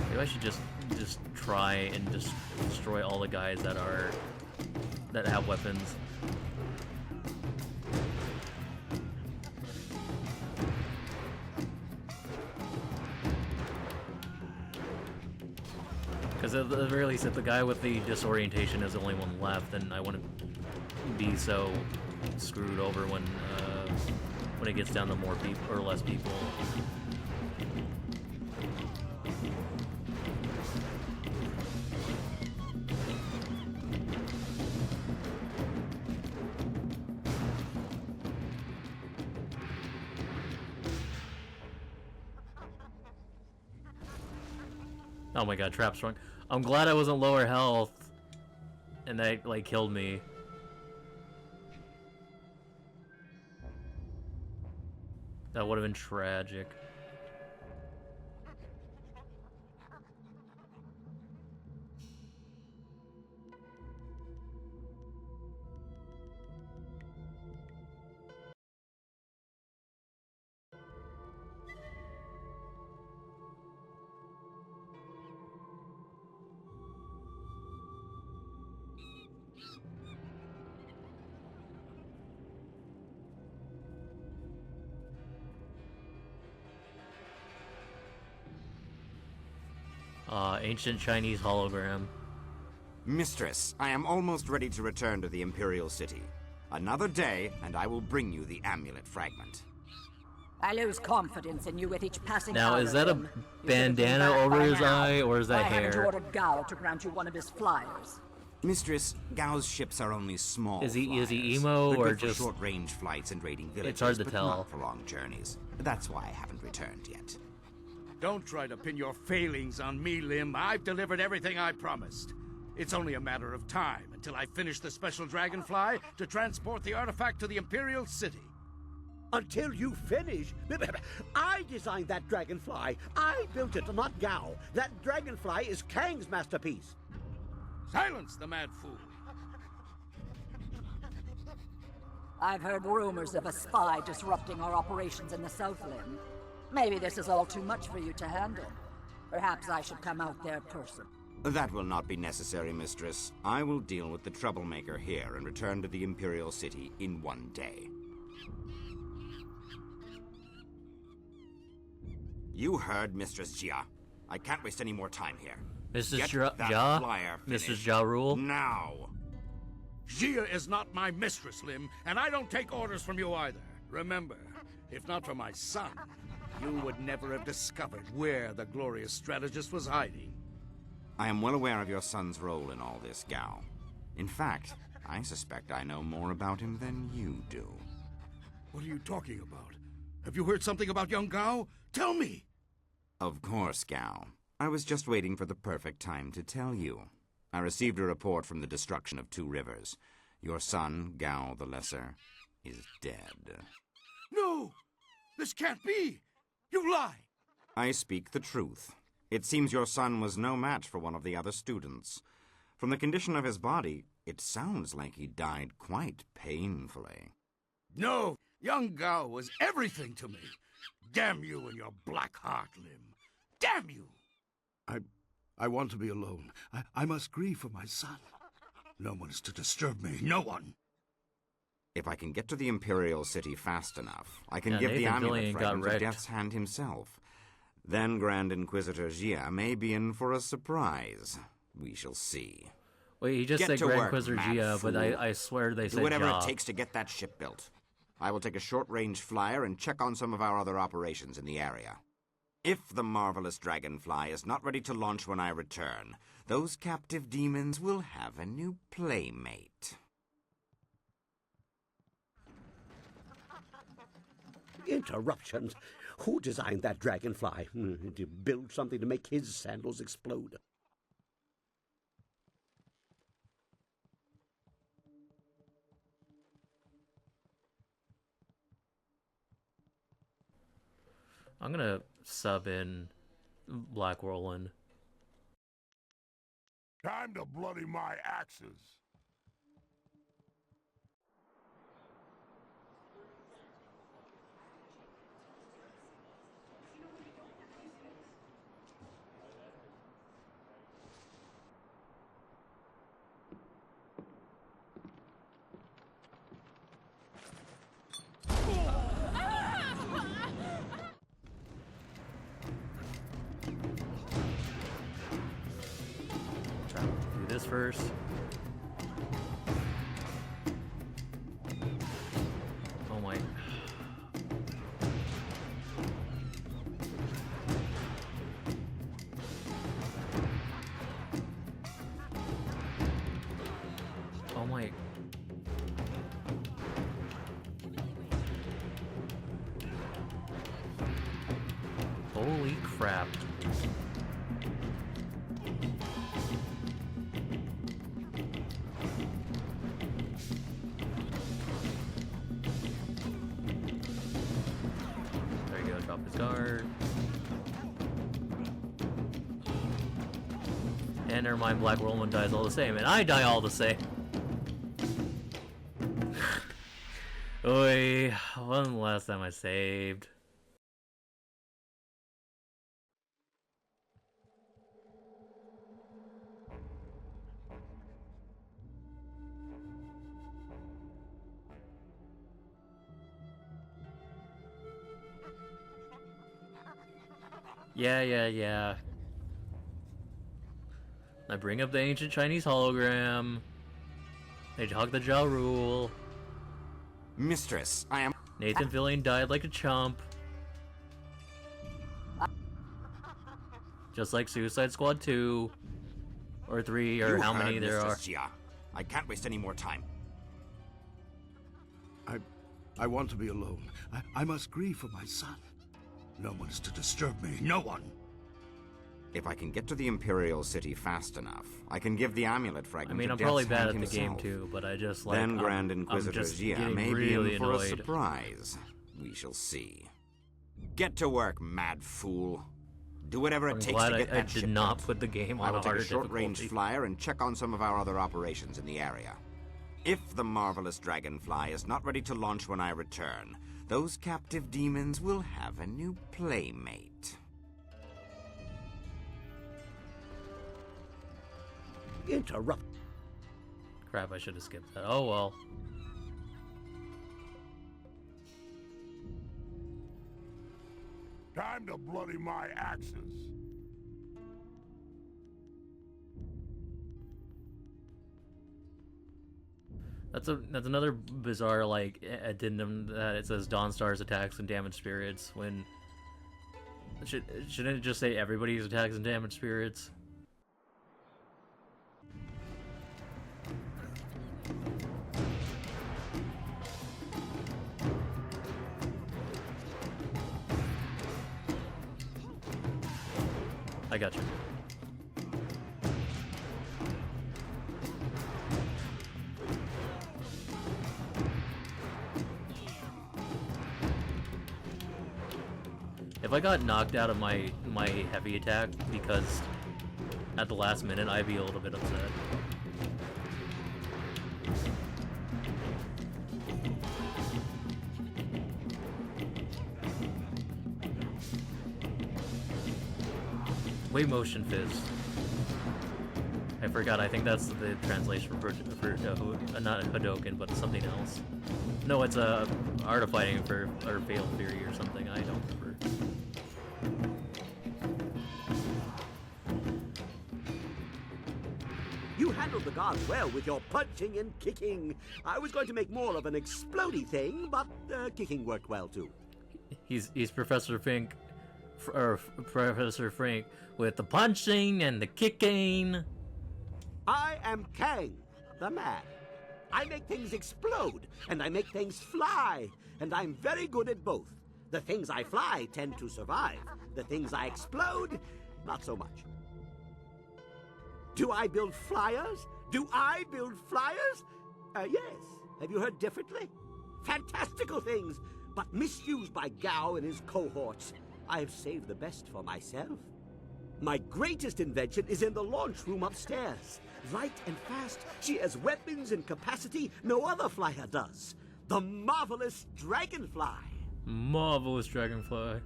Maybe I should just try and just destroy all the guys that have weapons. Because at the very least, if the guy with the disorientation is the only one left, then I wouldn't be so screwed over when it gets down to more people or less people. Oh my god, trap strong. I'm glad I wasn't lower health and that like killed me. That would have been tragic. Ancient Chinese hologram. Mistress, I am almost ready to return to the Imperial City. Another day, and I will bring you the amulet fragment. I lose confidence in you with each passing Now, hour, is that a Lim. You should have been bandana back over by his now. eye, or is that Why haven't you hair? ordered Gao to grant you one of his flyers? Mistress, Gao's ships are only small Is he flyers. emo They're or good for just- short-range flights and raiding villages? It's hard to but tell. not for long journeys. That's why I haven't returned yet. Don't try to pin your failings on me, Lim. I've delivered everything I promised. It's only a matter of time until I finish the special dragonfly to transport the artifact to the Imperial City. Until you finish? I designed that dragonfly. I built it, not Gao. That dragonfly is Kang's masterpiece. Silence the mad fool. I've heard rumors of a spy disrupting our operations in the South Lim. Maybe this is all too much for you to handle. Perhaps I should come out there person. That will not be necessary, Mistress. I will deal with the troublemaker here and return to the Imperial City in one day. You heard Mistress Jia. I can't waste any more time here. Mrs. Get that Ja? flyer Mrs. finished Ja Rule? Now. Jia is not my mistress, Lim, and I don't take orders from you either. Remember, if not for my son, you would never have discovered where the glorious strategist was hiding. I am well aware of your son's role in all this, Gao. In fact, I suspect I know more about him than you do. What are you talking about? Have you heard something about young Gao? Tell me! Of course, Gao. I was just waiting for the perfect time to tell you. I received a report from the destruction of 2 rivers. Your son, Gao the Lesser, is dead. No! This can't be! You lie! I speak the truth. It seems your son was no match for one of the other students. From the condition of his body, it sounds like he died quite painfully. No! Young Gao was everything to me! Damn you and your black heart, Lim! Damn you! I want to be alone. I must grieve for my son. No one is to disturb me. No one! If I can get to the Imperial City fast enough, I can Yeah, give the Nathan amulet Fillion got fragment to wrecked. Death's Hand himself. Then Grand Inquisitor Jia may be in for a surprise. We shall see. Wait, he just Get said to Grand work, Inquisitor mad Gia, but fool. I swear they Do said whatever Ja. it takes to get that ship built. I will take a short-range flyer and check on some of our other operations in the area. If the marvelous dragonfly is not ready to launch when I return, those captive demons will have a new playmate. Interruptions? Who designed that dragonfly? To build something to make his sandals explode. I'm gonna sub in Black Whirlwind. Time to bloody my axes. Try to do this first. Oh my. Oh my. Holy crap. There you go, drop his guard. And never mind, Black Whirlwind dies all the same, and I die all the same. Oi, when the last time I saved? Yeah. I bring up the ancient Chinese hologram. They talk the Ja Rule. Mistress, I am... Nathan Fillion died like a chump. Just like Suicide Squad 2. Or 3, or You how many heard there are. Mistress Jia. I can't waste any more time. I want to be alone. I must grieve for my son. No one is to disturb me. No one. If I can get to the Imperial City fast enough, I can give the amulet fragment I mean, to I'm probably Death's bad Hand at the game himself. too, but I just like. Then Grand I'm Inquisitor just Jia getting may really be in for a annoyed. surprise. We shall see. Get to work, mad fool. Do whatever it I'm takes glad to get I that did ship not built. put the game I on will a take harder a short-range difficulty. flyer and check on some of our other operations in the area. If the marvelous dragonfly is not ready to launch when I return, those captive demons will have a new playmate. Interrupt. Crap, I should have skipped that. Oh well. Time to bloody my axes. That's another bizarre like addendum that it says Dawnstar's attacks and damaged spirits when shouldn't it just say everybody's attacks and damaged spirits? I got you. If I got knocked out of my heavy attack because at the last minute, I'd be a little bit upset. Wave motion fizz. I forgot. I think that's the translation for not Hadoken, but something else. No, it's Art of Fighting for or Fatal Fury or something. I don't remember. You handled the guards well with your punching and kicking. I was going to make more of an explodey thing, but kicking worked well too. He's Professor Fink, or Professor Frank with the punching and the kicking. I am Kang, the man. I make things explode, and I make things fly, and I'm very good at both. The things I fly tend to survive. The things I explode, not so much. Do I build flyers? Do I build flyers? Yes. Have you heard differently? Fantastical things, but misused by Gao and his cohorts. I've saved the best for myself. My greatest invention is in the launch room upstairs. Light and fast, she has weapons and capacity no other flyer does. The marvelous Dragonfly. Marvelous Dragonfly.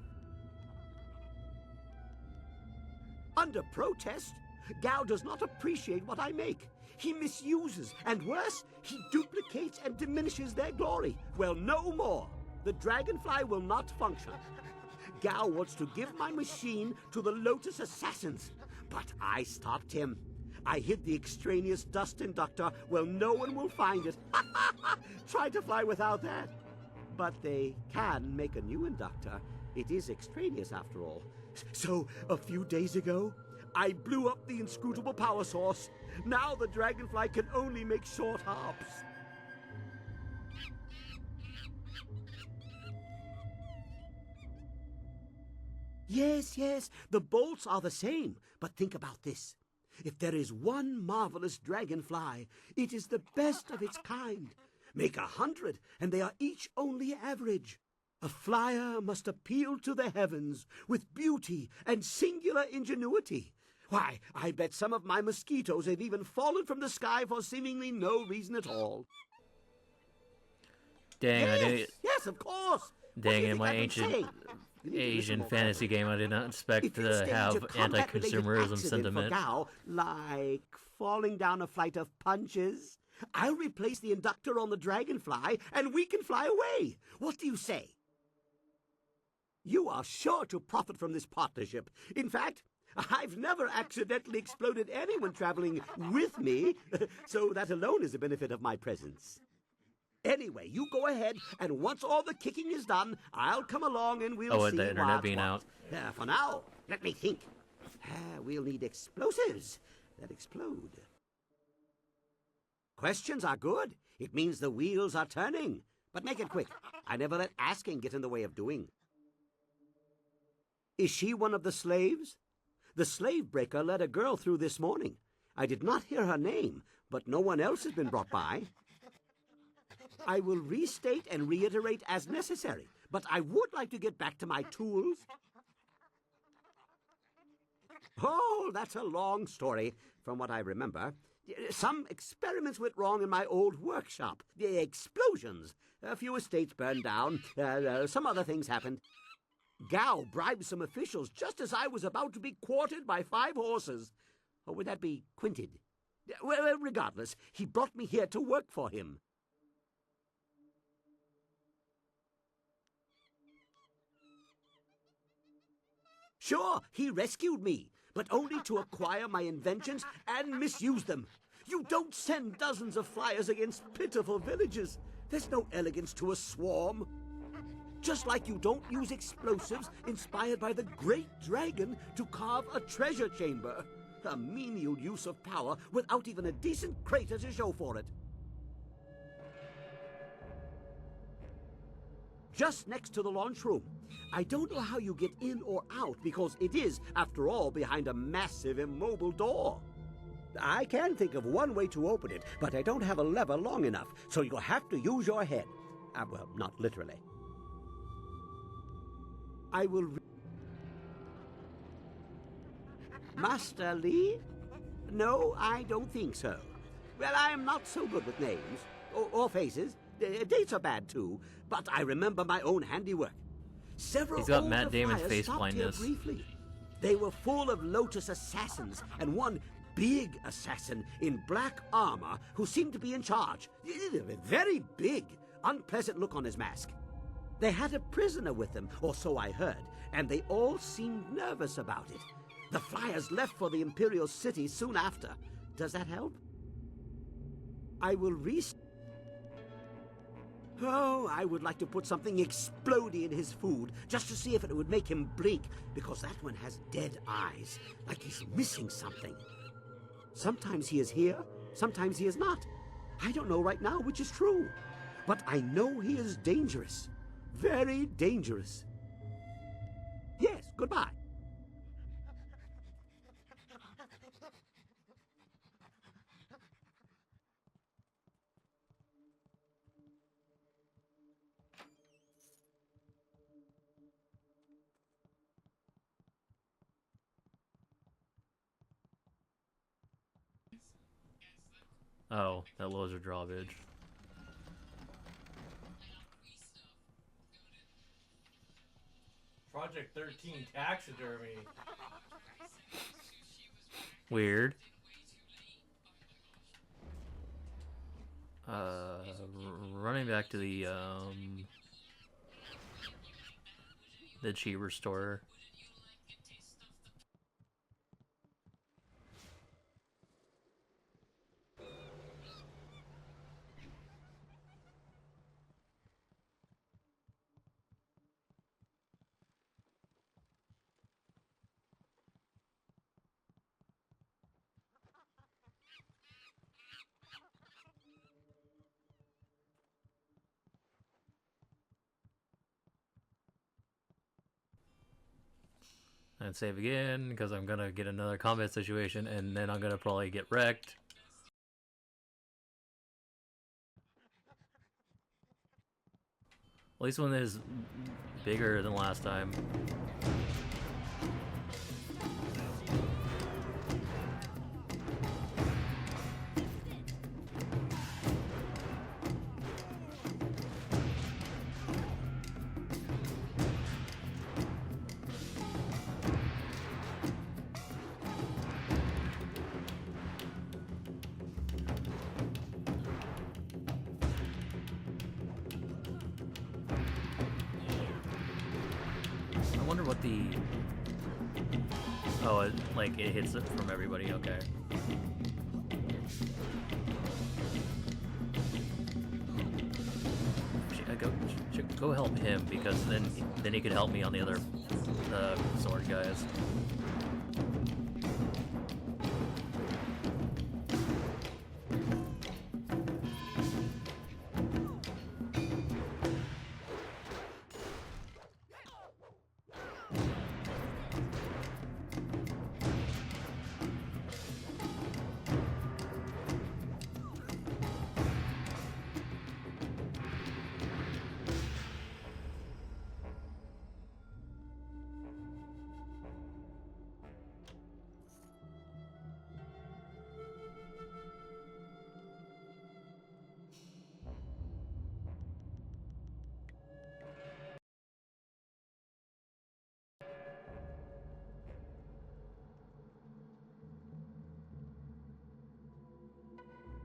Under protest, Gao does not appreciate what I make. He misuses, and worse, he duplicates and diminishes their glory. Well, no more. The Dragonfly will not function. Gao wants to give my machine to the Lotus Assassins, but I stopped him. I hid the extraneous dust inductor where no one will find it. Try to fly without that. But they can make a new inductor. It is extraneous after all. So, a few days ago, I blew up the inscrutable power source. Now the Dragonfly can only make short hops. Yes, the bolts are the same. But think about this. If there is one marvelous Dragonfly, it is the best of its kind. Make 100, and they are each only average. A flyer must appeal to the heavens with beauty and singular ingenuity. Why, I bet some of my mosquitoes have even fallen from the sky for seemingly no reason at all. Dang, Yes, of course. Dang, in my ancient Asian fantasy game, I did not expect to have anti-consumerism sentiment. For Gao, like falling down a flight of punches, I'll replace the inductor on the Dragonfly, and we can fly away. What do you say? You are sure to profit from this partnership. In fact, I've never accidentally exploded anyone traveling with me, so that alone is a benefit of my presence. Anyway, you go ahead, and once all the kicking is done, I'll come along and we'll see the internet being out. For now, let me think. We'll need explosives that explode. Questions are good. It means the wheels are turning. But make it quick. I never let asking get in the way of doing. Is she one of the slaves? The slave breaker let a girl through this morning. I did not hear her name, but no one else has been brought by. I will restate and reiterate as necessary, but I would like to get back to my tools. Oh, that's a long story, from what I remember. Some experiments went wrong in my old workshop. The explosions. A few estates burned down. Some other things happened. Gao bribed some officials just as I was about to be quartered by 5 horses. Or would that be quinted? Well, regardless, he brought me here to work for him. Sure, he rescued me, but only to acquire my inventions and misuse them. You don't send dozens of flyers against pitiful villages. There's no elegance to a swarm. Just like you don't use explosives inspired by the great dragon to carve a treasure chamber. A menial use of power without even a decent crater to show for it. Just next to the launch room. I don't know how you get in or out because it is, after all, behind a massive immobile door. I can think of one way to open it, but I don't have a lever long enough, so you'll have to use your head. Well, not literally. I will... Master Li? No, I don't think so. Well, I am not so good with names. Or faces. Dates are bad, too. But I remember my own handiwork. Several He's got older Matt Damon's flyers face stopped blindness. here briefly. They were full of Lotus assassins, and one big assassin in black armor who seemed to be in charge. Very big, unpleasant look on his mask. They had a prisoner with them, or so I heard, and they all seemed nervous about it. The flyers left for the Imperial City soon after. Does that help? I will Oh, I would like to put something explodey in his food, just to see if it would make him blink, because that one has dead eyes, like he's missing something. Sometimes he is here, sometimes he is not. I don't know right now which is true, but I know he is dangerous. Very dangerous. Yes, goodbye. Oh, that lowers your drawbridge. Project 13 taxidermy. Weird. Running back to the cheaper store. And save again, because I'm gonna get another combat situation, and then I'm gonna probably get wrecked. At least one is bigger than last time. I wonder what the... Oh, it hits it from everybody, okay. Go help him, because then he could help me on the other sword guys.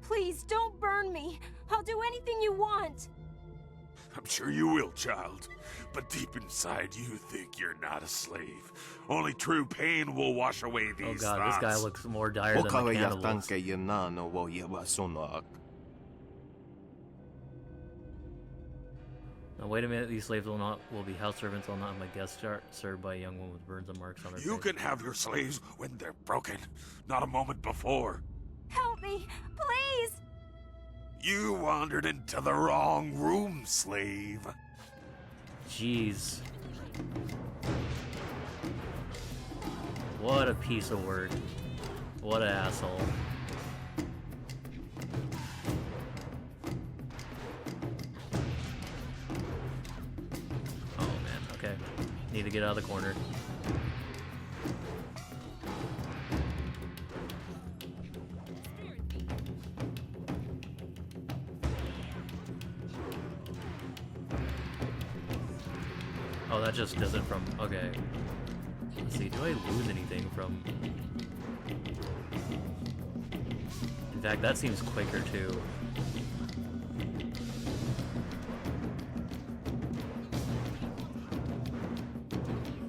Please, don't burn me. I'll do anything you want. I'm sure you will, child. But deep inside, you think you're not a slave. Only true pain will wash away these Oh god, thoughts. this guy looks more dire than the cannibals. Now wait a minute, these slaves will be house servants, will not my guests served by a young woman with burns and marks on her You face. can have your slaves when they're broken, not a moment before. Help me, please! You wandered into the wrong room, slave. Jeez. What a piece of work. What an asshole. Oh man, okay. Need to get out of the corner. Oh, that just does it from... Okay. Let's see, do I lose anything from... In fact, that seems quicker, too.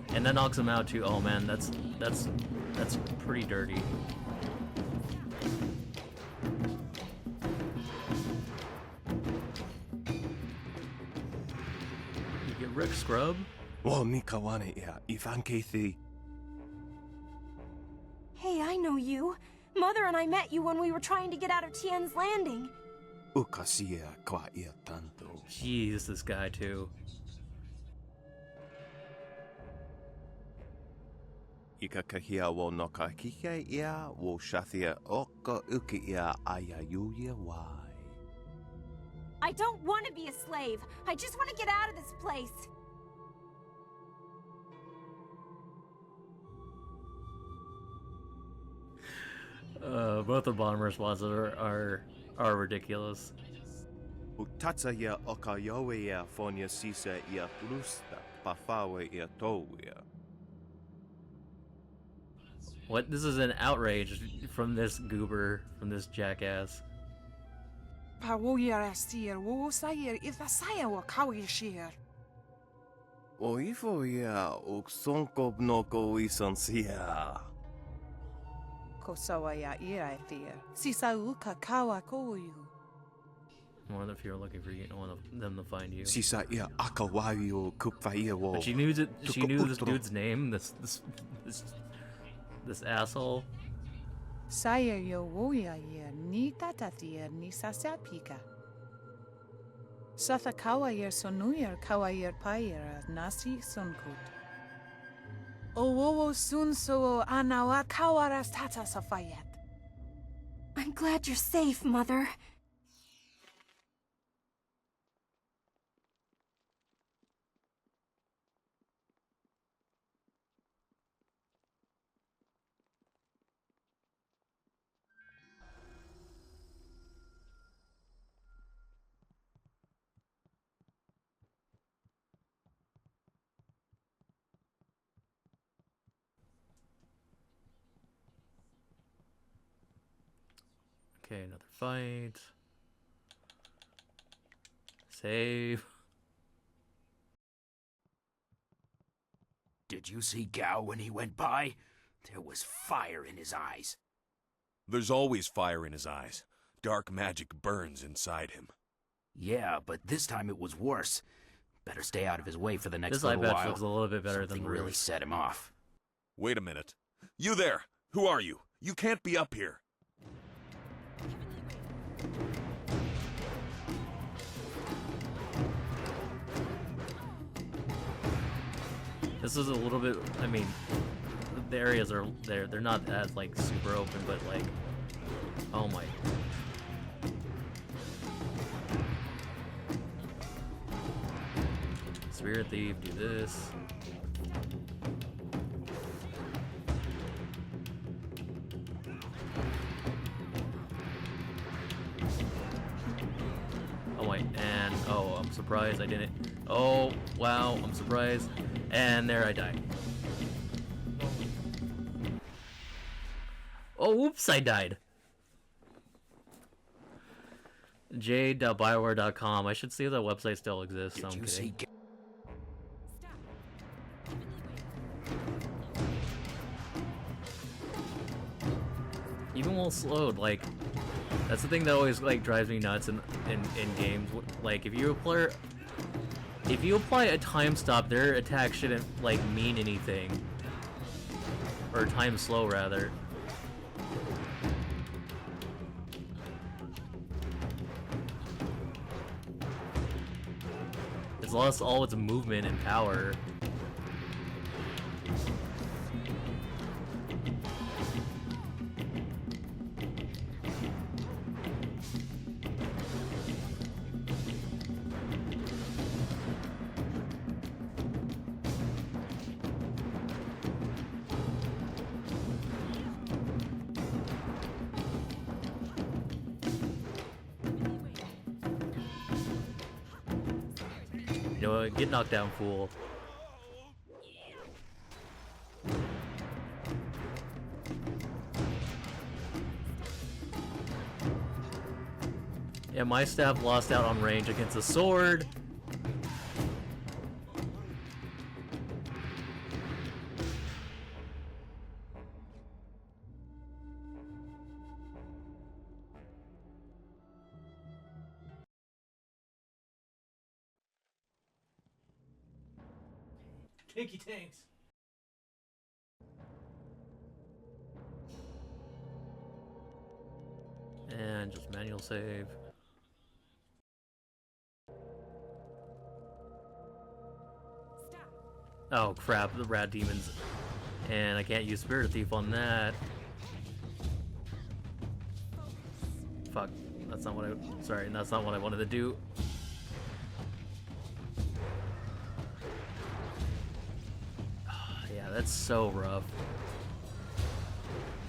And that knocks him out, too. Oh, man, that's pretty dirty. You get Rick Scrub? Hey, I know you. Mother and I met you when we were trying to get out of Tien's Landing. Jeez, this guy, too. I don't want to be a slave. I just want to get out of this place. Both the bomber responses are are ridiculous. Utatsa ya okayowe ya fonya sisa ya plusta pafawe ya towia. What? This is an outrage from this goober, from this jackass. Pawoya astir, wo sayir, if the saya wa kawi sheer. Oifo ya uksonko noko isansia. Kosawa ya ira thea. Sisa uka kawa koyu. I wonder if you're looking for one of them to find you. Sisa ya akawayo kupfaia wo. But she knew this dude's name. This asshole. Saya yo woya yer ni tatathir ni sasapika. Satha kawa yer sonuyer kawa yer payer nasi sunkut. Owowo sun so anawa kawaras tata safayet. I'm glad you're safe, Mother. Okay, another fight. Save. Did you see Gao when he went by? There was fire in his eyes. There's always fire in his eyes. Dark magic burns inside him. Yeah, but this time it was worse. Better stay out of his way for the next This little eye patch while. looks a little bit better Something than really Ruth. set him off. Wait a minute. You there! Who are you? You can't be up here. This is a little bit. I mean, the areas are there. They're not as like super open, but like, oh my. Spirit Thief, do this. Oh wait, and oh, I'm surprised I didn't. Oh wow, I'm surprised, and there I died. Oh, oops, I died. Jade.bioware.com. I should see if that website still exists. Did I'm you kidding. see Even while slowed, like, that's the thing that always like drives me nuts in games. Like, if you apply a time stop, their attack shouldn't like mean anything, or time slow rather. It's lost all its movement and power. You know what? Get knocked down, fool. Yeah, my staff lost out on range against a sword. Tinky tanks. And just manual save. Oh crap, the rat demons. And I can't use Spirit Thief on that. Fuck, that's not what I, sorry, that's not what I wanted to do. Yeah, that's so rough.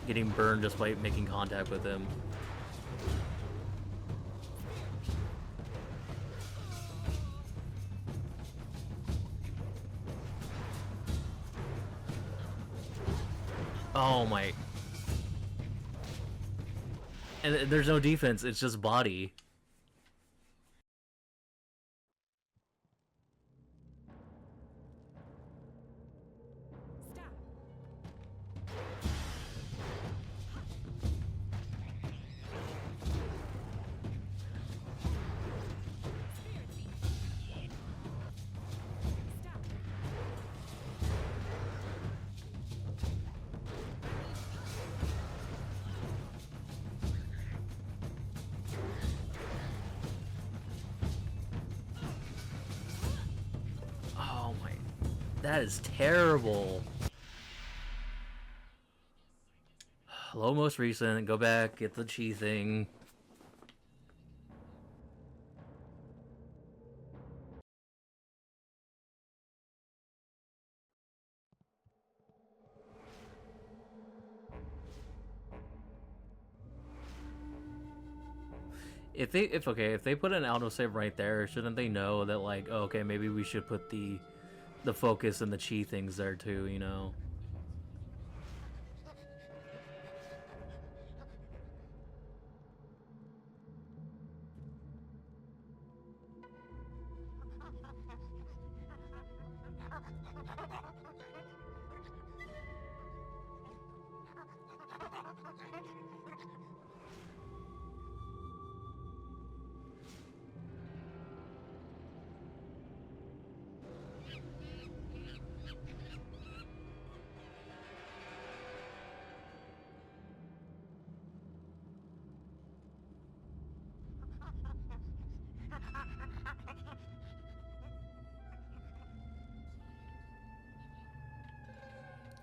Getting burned just by making contact with him. Oh my. And there's no defense, it's just body. Oh my. That is terrible. Low most recent, go back, get the chi thing. If they put an autosave right there, shouldn't they know that, like, oh, okay, maybe we should put the focus and the chi things there too, you know?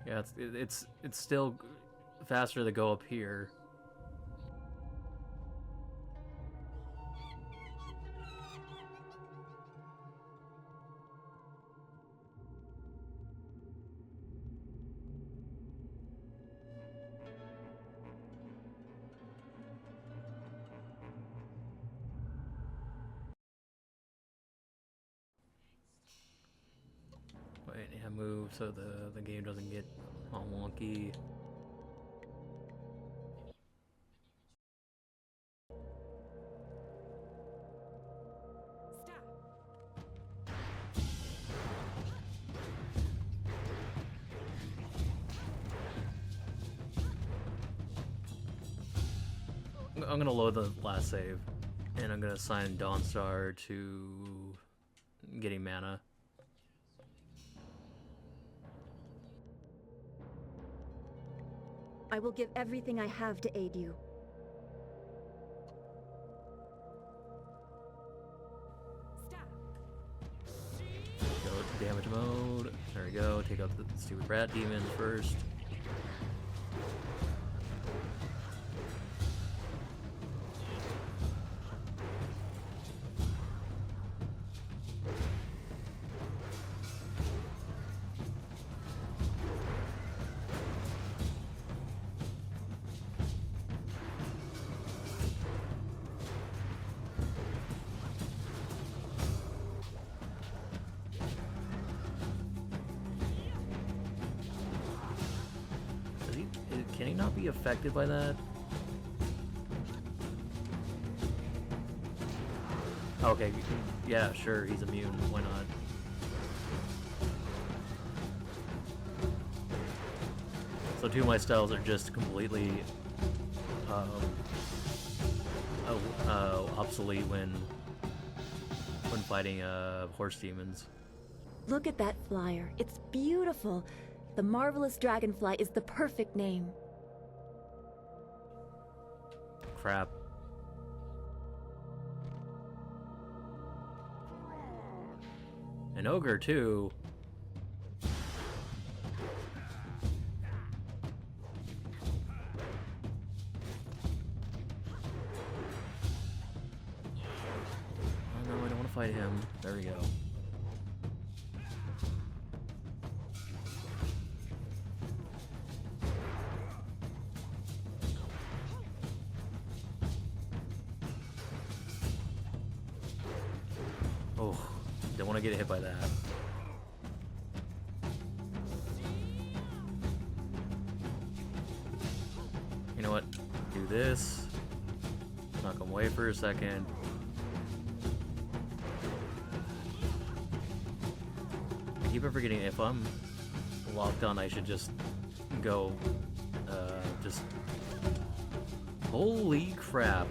Yeah, it's still faster to go up here. Wait, yeah, move so the game doesn't get all wonky. I'm gonna load the last save, and I'm gonna assign Dawnstar to getting mana. I will give everything I have to aid you. Go to damage mode. There we go. Take out the stupid rat demons first. Can he not be affected by that? Okay, yeah, sure, he's immune. Why not? So two of my styles are just completely obsolete when fighting horse demons. Look at that flyer. It's beautiful. The Marvelous Dragonfly is the perfect name. Crap. An ogre too. Oh no, I don't want to fight him. There we go. Oh, don't want to get hit by that. this. Knock him away for a second. I keep on forgetting if I'm locked on, I should just go, just... Holy crap.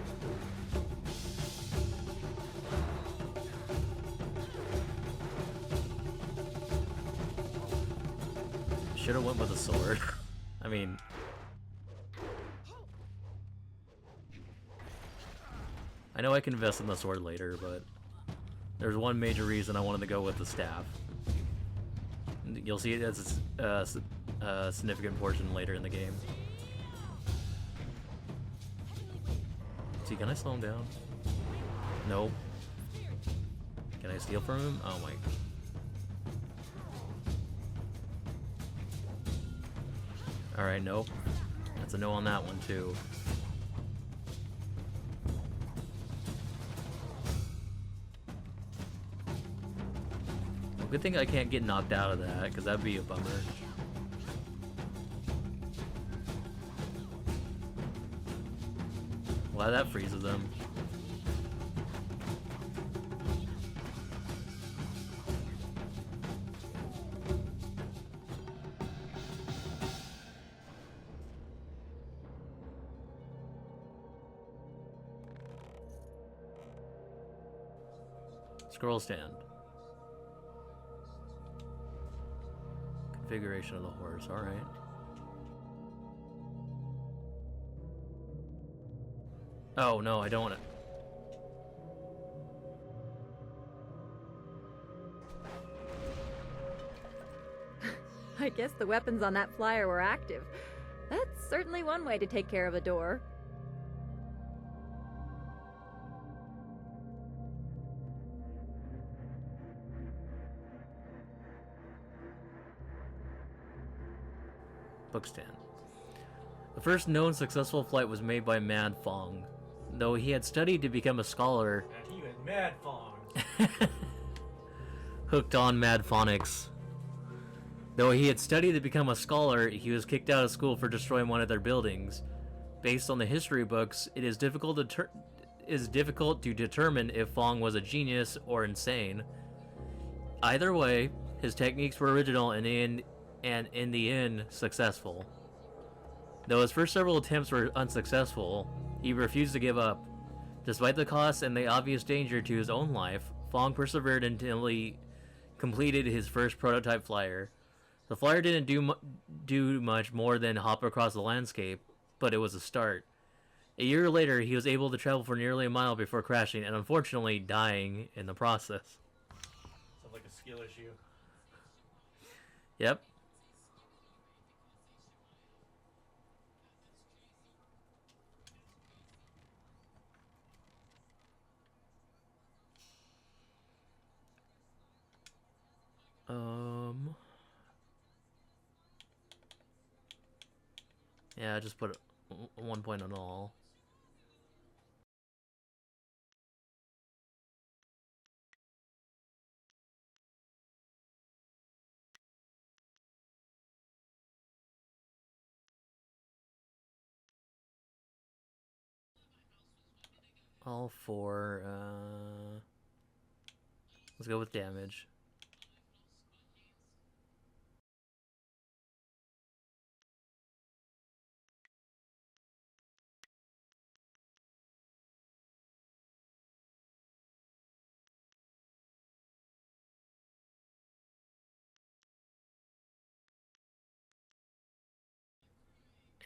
Should've went with a sword. I mean... I know I can invest in the sword later, but... There's one major reason I wanted to go with the staff. You'll see it as a significant portion later in the game. See, can I slow him down? Nope. Can I steal from him? Oh my... Alright, nope. That's a no on that one, too. Well, good thing I can't get knocked out of that, because that'd be a bummer. Wow, that freezes them. Scroll stand. Configuration of the horse, alright. Oh no, I don't want to. I guess the weapons on that flyer were active. That's certainly one way to take care of a door. Bookstand. The first known successful flight was made by Mad Fong. Though he had studied to become a scholar... And he was Mad Fong. Hooked on Mad Phonics. Though he had studied to become a scholar, he was kicked out of school for destroying one of their buildings. Based on the history books, it is difficult to determine if Fong was a genius or insane. Either way, his techniques were original and in the end, successful. Though his first several attempts were unsuccessful, he refused to give up. Despite the cost and the obvious danger to his own life, Fong persevered until he completed his first prototype flyer. The flyer didn't do much more than hop across the landscape, but it was a start. A year later, he was able to travel for nearly a mile before crashing and unfortunately dying in the process. Sounds like a skill issue. Yep. Yeah, just put 1 point on all. All 4, let's go with damage.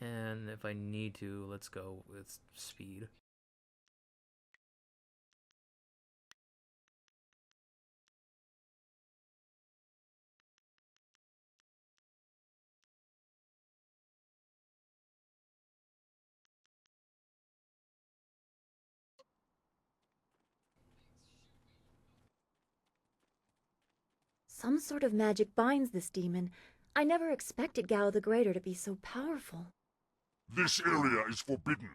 And if I need to, let's go with speed. Some sort of magic binds this demon. I never expected Gao the Greater to be so powerful. This area is forbidden.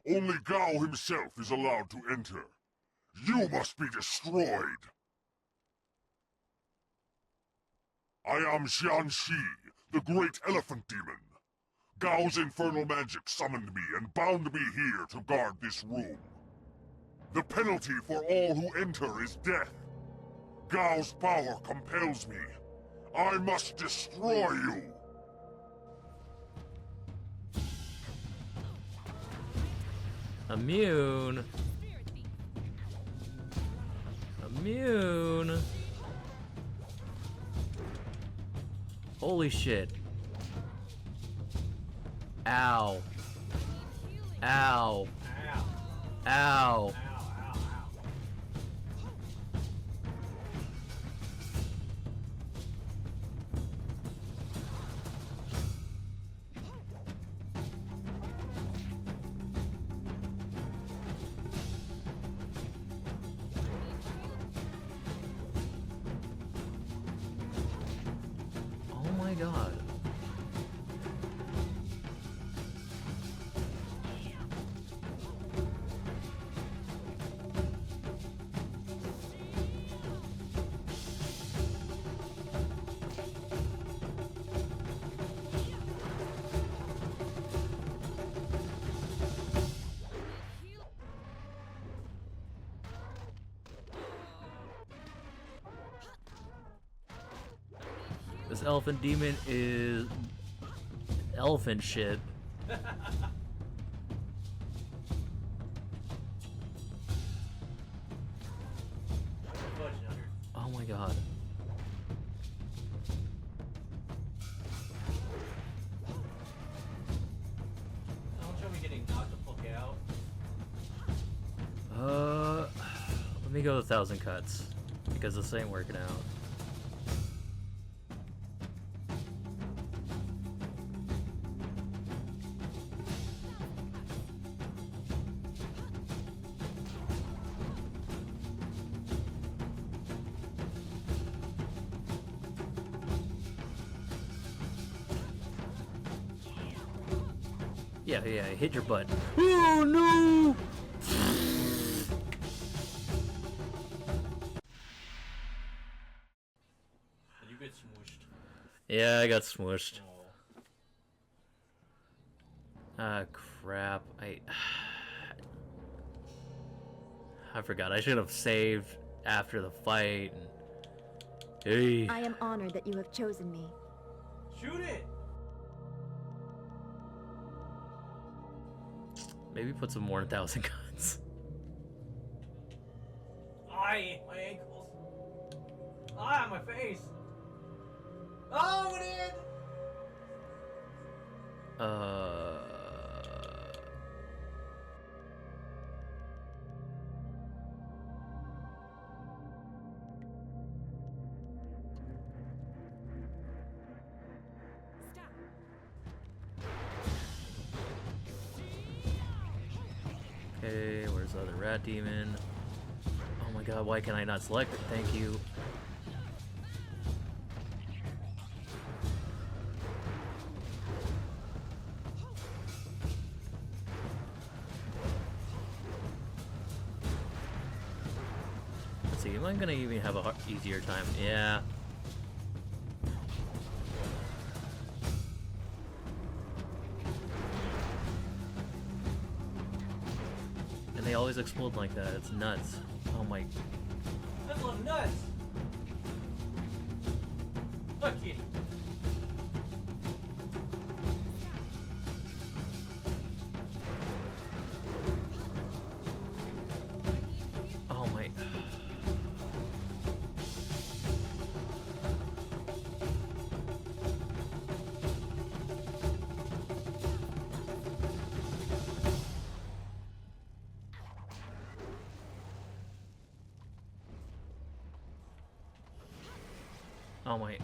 Only Gao himself is allowed to enter. You must be destroyed. I am Xianxi, the great elephant demon. Gao's infernal magic summoned me and bound me here to guard this room. The penalty for all who enter is death. Gao's power compels me. I must destroy you. Immune. Immune. Holy shit. Ow. Ow. Ow. Oh my god. This elephant demon is elephant shit. Oh my god. Don't show me getting knocked the fuck out. Let me go 1,000 cuts because this ain't working out. Yeah, hit your butt. Oh no! Did you get smooshed? Yeah, I got smushed. Ah, crap. I forgot. I should have saved after the fight. Hey. I am honored that you have chosen me. Shoot it! Maybe put some more than 1,000 cuts. Aye, my ankles. Ah, my face. Oh, it is. Okay, where's the other rat demon? Oh my god, why can I not select it? Thank you. Let's see, am I gonna even have a easier time? Yeah. They always explode like that. It's nuts. Oh my. That's a little nuts. Look, kitty. Oh my. Oh my.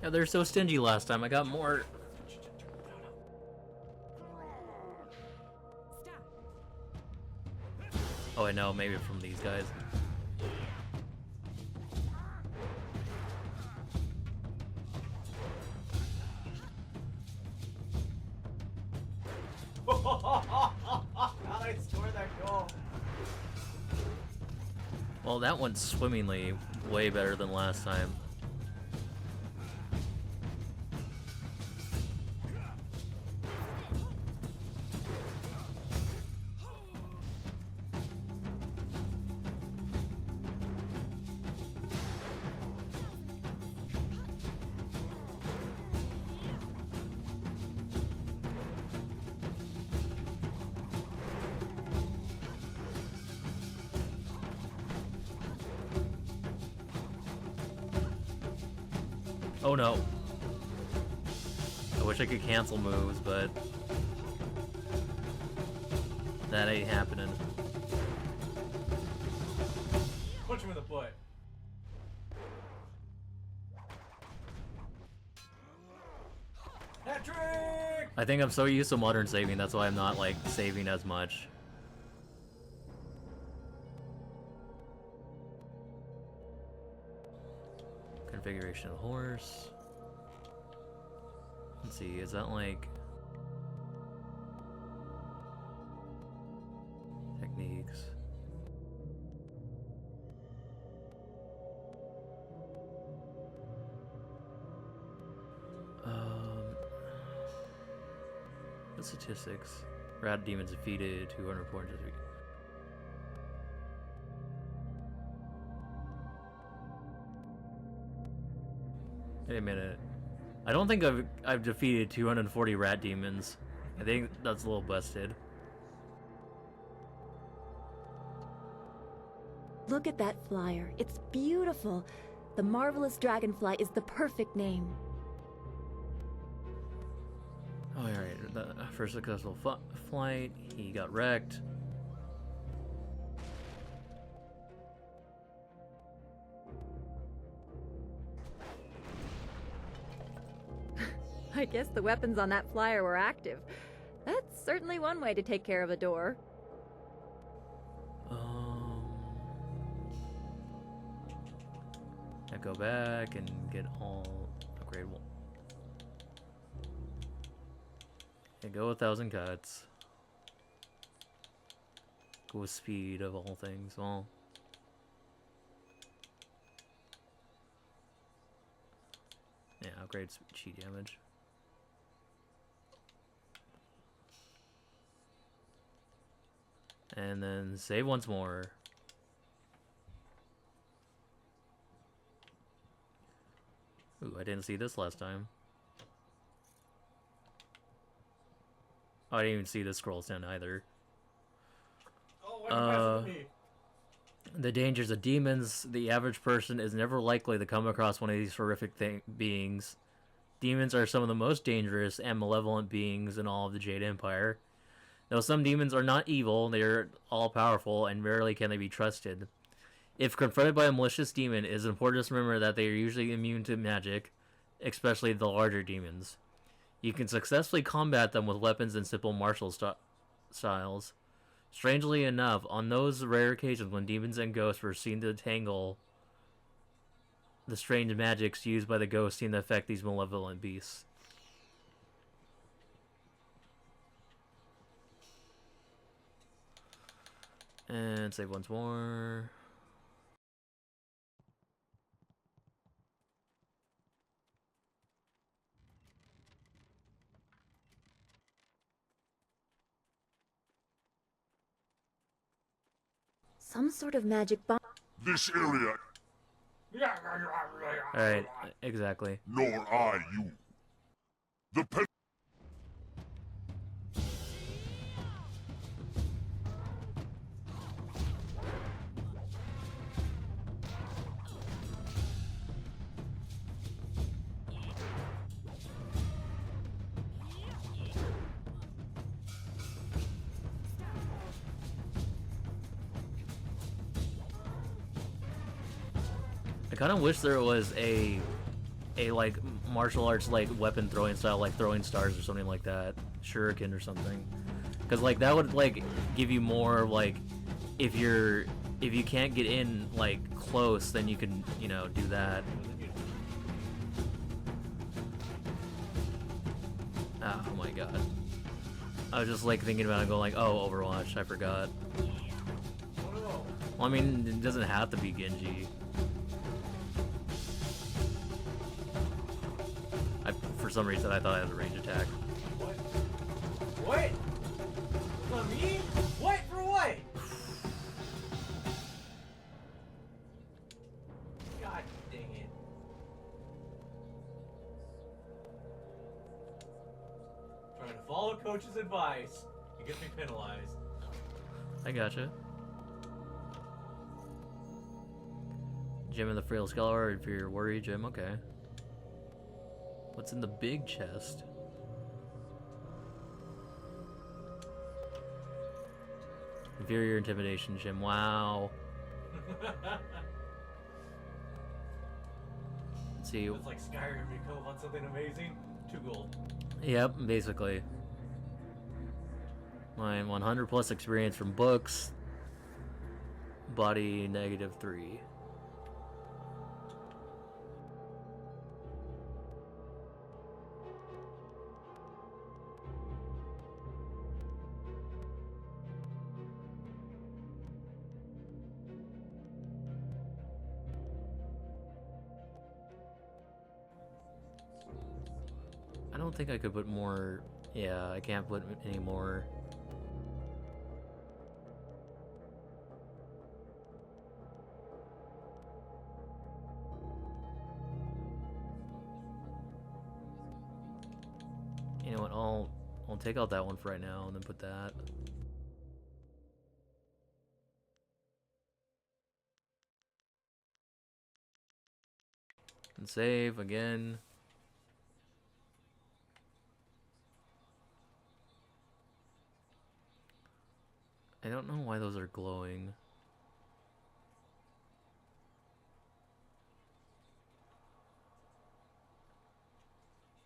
Yeah, they're so stingy last time. I got more. Oh, I know, maybe from these guys. How'd I score that goal? Well, that went swimmingly way better than last time. Oh no. I wish I could cancel moves, but that ain't happening. Punch him in the butt. Hat-trick! I think I'm so used to modern saving, that's why I'm not like saving as much. Configuration of horse. Let's see, is that like techniques? The statistics. Rat demons defeated, 200 points. Wait a minute. I don't think I've defeated 240 rat demons. I think that's a little busted. Look at that flyer. It's beautiful. The Marvelous Dragonfly is the perfect name. Oh, alright. The first successful flight. He got wrecked. I guess the weapons on that flyer were active. That's certainly one way to take care of a door. I go back and get all upgrade one. And go 1,000 cuts. Go with speed of all things. Well, yeah, upgrade chi damage. And then save once more. Ooh, I didn't see this last time. Oh, I didn't even see the scroll stand either. Oh, why did you pass it to me? The dangers of demons. The average person is never likely to come across one of these horrific beings. Demons are some of the most dangerous and malevolent beings in all of the Jade Empire. Though some demons are not evil, they are all-powerful, and rarely can they be trusted. If confronted by a malicious demon, it is important to remember that they are usually immune to magic, especially the larger demons. You can successfully combat them with weapons and simple martial styles. Strangely enough, on those rare occasions when demons and ghosts were seen to tangle, the strange magics used by the ghosts seem to affect these malevolent beasts. And save once more. Some sort of magic bomb. This area. Alright, exactly. Nor I you. The pen. I kind of wish there was a like martial arts like weapon throwing style, like throwing stars or something like that, shuriken or something, because like that would like give you more like if you can't get in like close, then you can, you know, do that. Oh my god. I was just like thinking about it, going like, oh, Overwatch, I forgot. Well, I mean, it doesn't have to be Genji. For some reason, I thought I had a range attack. What? For me? What? For what? God dang it. Trying to follow coach's advice. It gets me penalized. I gotcha. Jim and the Frail Scholar, if you're worried, Jim, okay. What's in the big chest? Inferior intimidation, Jim. Wow. Let's see. It's like Skyrim, you come on something amazing. 2 gold. Yep, basically. My 100 plus experience from books. Body -3. I don't think I could put more. Yeah, I can't put any more. You know what? I'll take out that one for right now and then put that. And save again. I don't know why those are glowing.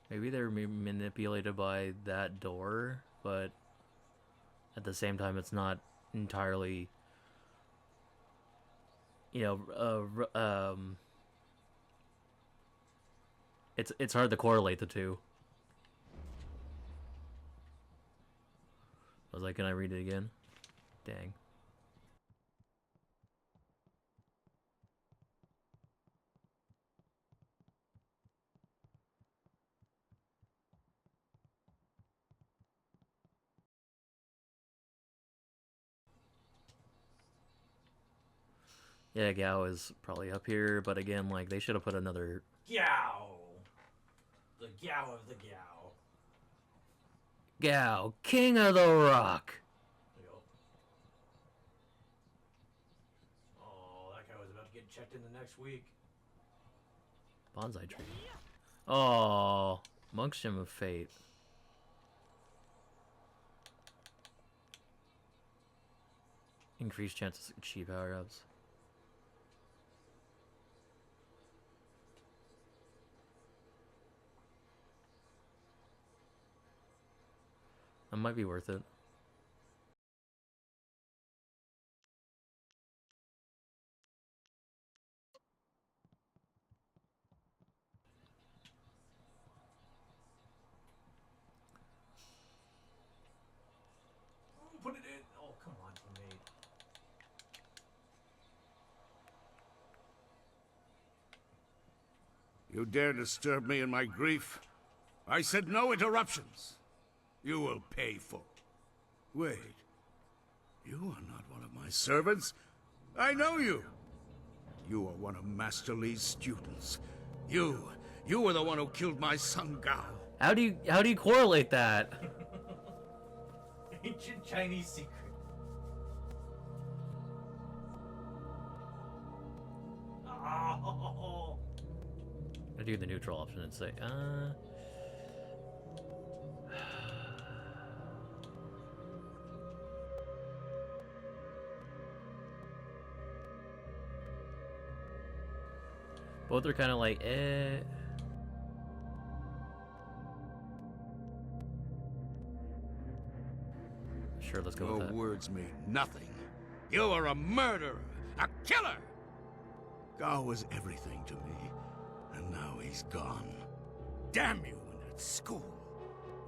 Maybe they're manipulated by that door, but at the same time, it's not entirely, you know, it's hard to correlate the two. I was like, can I read it again? Dang. Yeah, Gao is probably up here, but again, like, they should have put another... Gao! The Gao of the Gao. Gao, King of the Rock! Yep. Oh, that guy was about to get checked in the next week. Bonsai tree. Oh, Monk's Gem of Fate. Increased chances of cheap power-ups. That might be worth it. Put it in. Oh, come on, teammate. You dare disturb me in my grief? I said no interruptions. You will pay for it. Wait. You are not one of my servants. I know you. You are one of Master Li's students. You were the one who killed my son Gao. How do you correlate that? Ancient Chinese secret. Oh. I do the neutral option and say, both are kind of like, eh. Sure, let's go with that. Your words mean nothing. You are a murderer, a killer! Gao was everything to me, and now he's gone. Damn you and that school!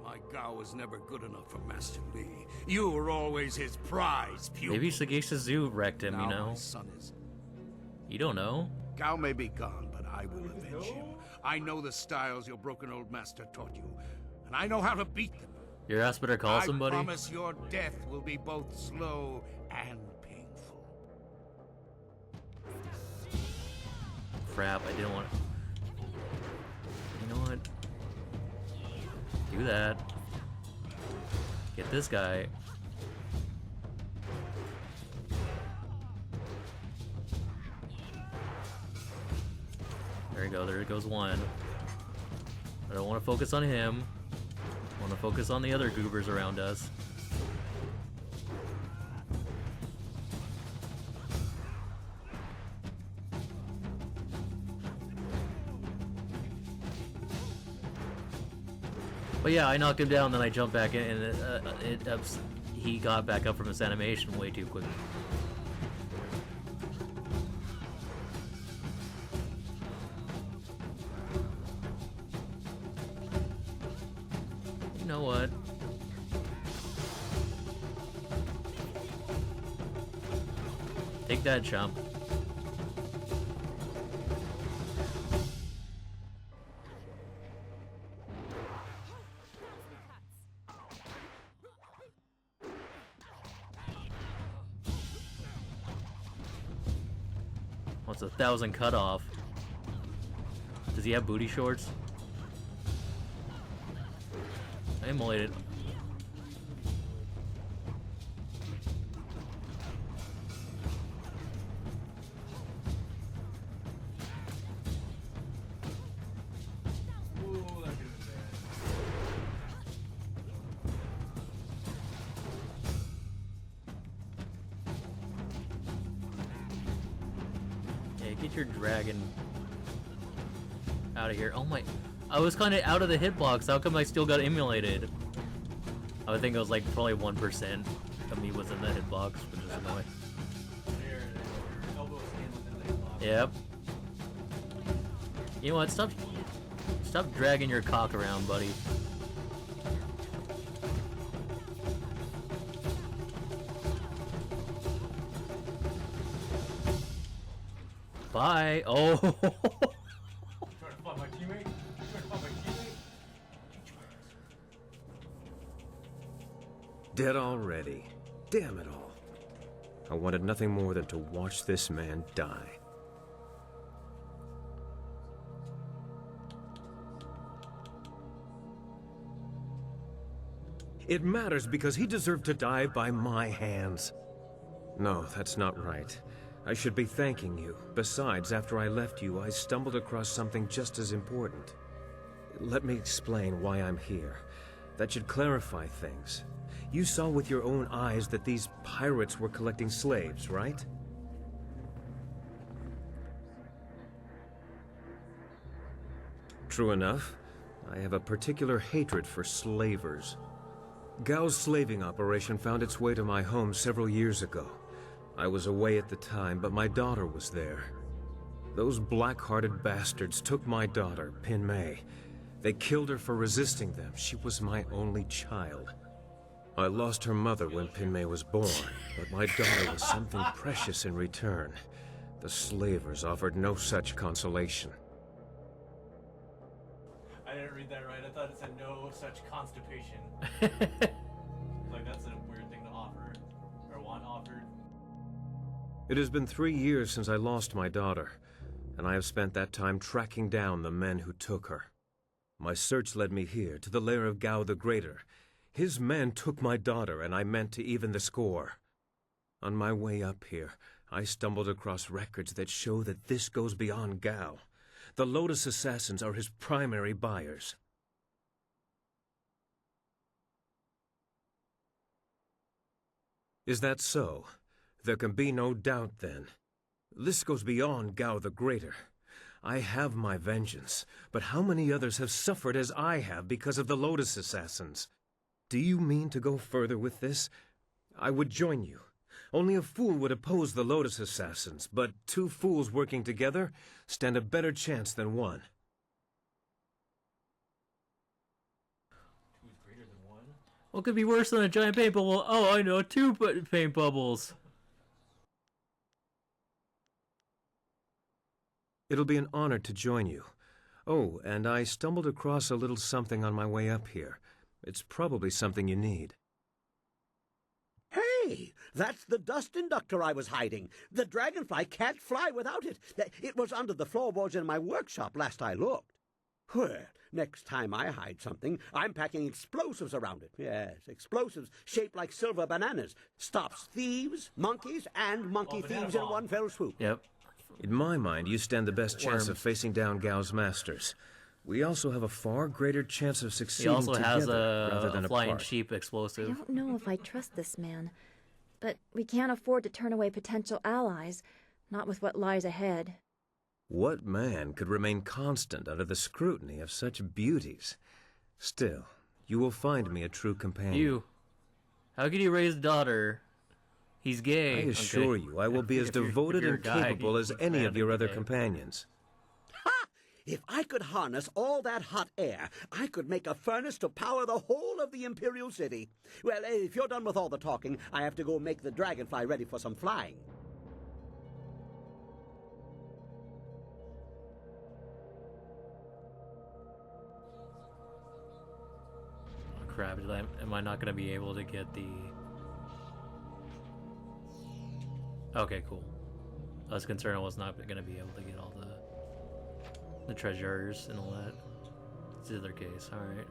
My Gao was never good enough for Master Li. You were always his prize pupil. Maybe Sageisha Zoo wrecked him, now you know? My son is... You don't know. Gao may be gone, but I will avenge him. I know the styles your broken old master taught you, and I know how to beat them. Your ass better call somebody. I promise your death will be both slow and painful. Crap, I didn't want to... You know what? Do that. Get this guy. There you go, there goes one. I don't want to focus on him. I want to focus on the other goobers around us. But yeah, I knocked him down, then I jumped back in, and he got back up from his animation way too quick. You know what? Take that, chump. What's 1,000 cutoff? Does he have booty shorts? I immolated. Get your dragon out of here. Oh my, I was kind of out of the hitbox. How come I still got emulated? I would think it was like probably 1% of me was in the hitbox, which is annoying. Yep. You know what? Stop dragging your cock around, buddy. Bye. Oh. Trying to fuck my teammate? Trying to fuck my teammate? Dead already. Damn it all. I wanted nothing more than to watch this man die. It matters because he deserved to die by my hands. No, that's not right. I should be thanking you. Besides, after I left you, I stumbled across something just as important. Let me explain why I'm here. That should clarify things. You saw with your own eyes that these pirates were collecting slaves, right? True enough. I have a particular hatred for slavers. Gao's slaving operation found its way to my home several years ago. I was away at the time, but my daughter was there. Those black-hearted bastards took my daughter, Pin Mei. They killed her for resisting them. She was my only child. I lost her mother when Pin Mei was born, but my daughter was something precious in return. The slavers offered no such consolation. I didn't read that right. I thought it said no such constipation. Like that's a weird thing to offer. Or want offered. It has been 3 years since I lost my daughter, and I have spent that time tracking down the men who took her. My search led me here, to the lair of Gao the Greater. His men took my daughter, and I meant to even the score. On my way up here, I stumbled across records that show that this goes beyond Gao. The Lotus Assassins are his primary buyers. Is that so? There can be no doubt, then. This goes beyond Gao the Greater. I have my vengeance, but how many others have suffered as I have because of the Lotus Assassins? Do you mean to go further with this? I would join you. Only a fool would oppose the Lotus Assassins, but two fools working together stand a better chance than one. What could be worse than a giant paint bubble? Oh, I know, two paint bubbles. It'll be an honor to join you. Oh, and I stumbled across a little something on my way up here. It's probably something you need. Hey, that's the dust inductor I was hiding. The dragonfly can't fly without it. It was under the floorboards in my workshop last I looked. Well, next time I hide something, I'm packing explosives around it. Yes, explosives shaped like silver bananas. Stops thieves, monkeys, and monkey thieves in one fell swoop. Yep. In my mind, you stand the best chance of facing down Gao's masters. We also have a far greater chance of He succeeding also has together rather than a flying apart. sheep explosive. I don't know if I trust this man, but we can't afford to turn away potential allies, not with what lies ahead. What man could remain constant under the scrutiny of such beauties? Still, you will find me a true companion. You. How could you raise a daughter? He's gay. I assure Okay. you, I will be as If you're- devoted if you're and a guy, capable as you any of your other gay. companions. If I could harness all that hot air, I could make a furnace to power the whole of the Imperial City. Well, if you're done with all the talking, I have to go make the dragonfly ready for some flying. Oh, crap, am I not going to be able to get the... Okay, cool. I was concerned I was not going to be able to get all the treasures and all that. It's the other case, alright.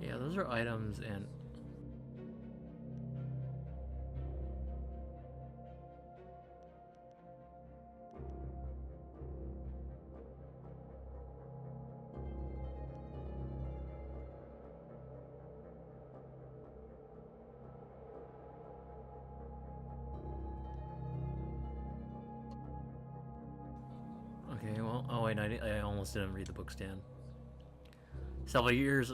Yeah, those are items and... Okay, well, oh wait, I almost didn't read the book stand. Several years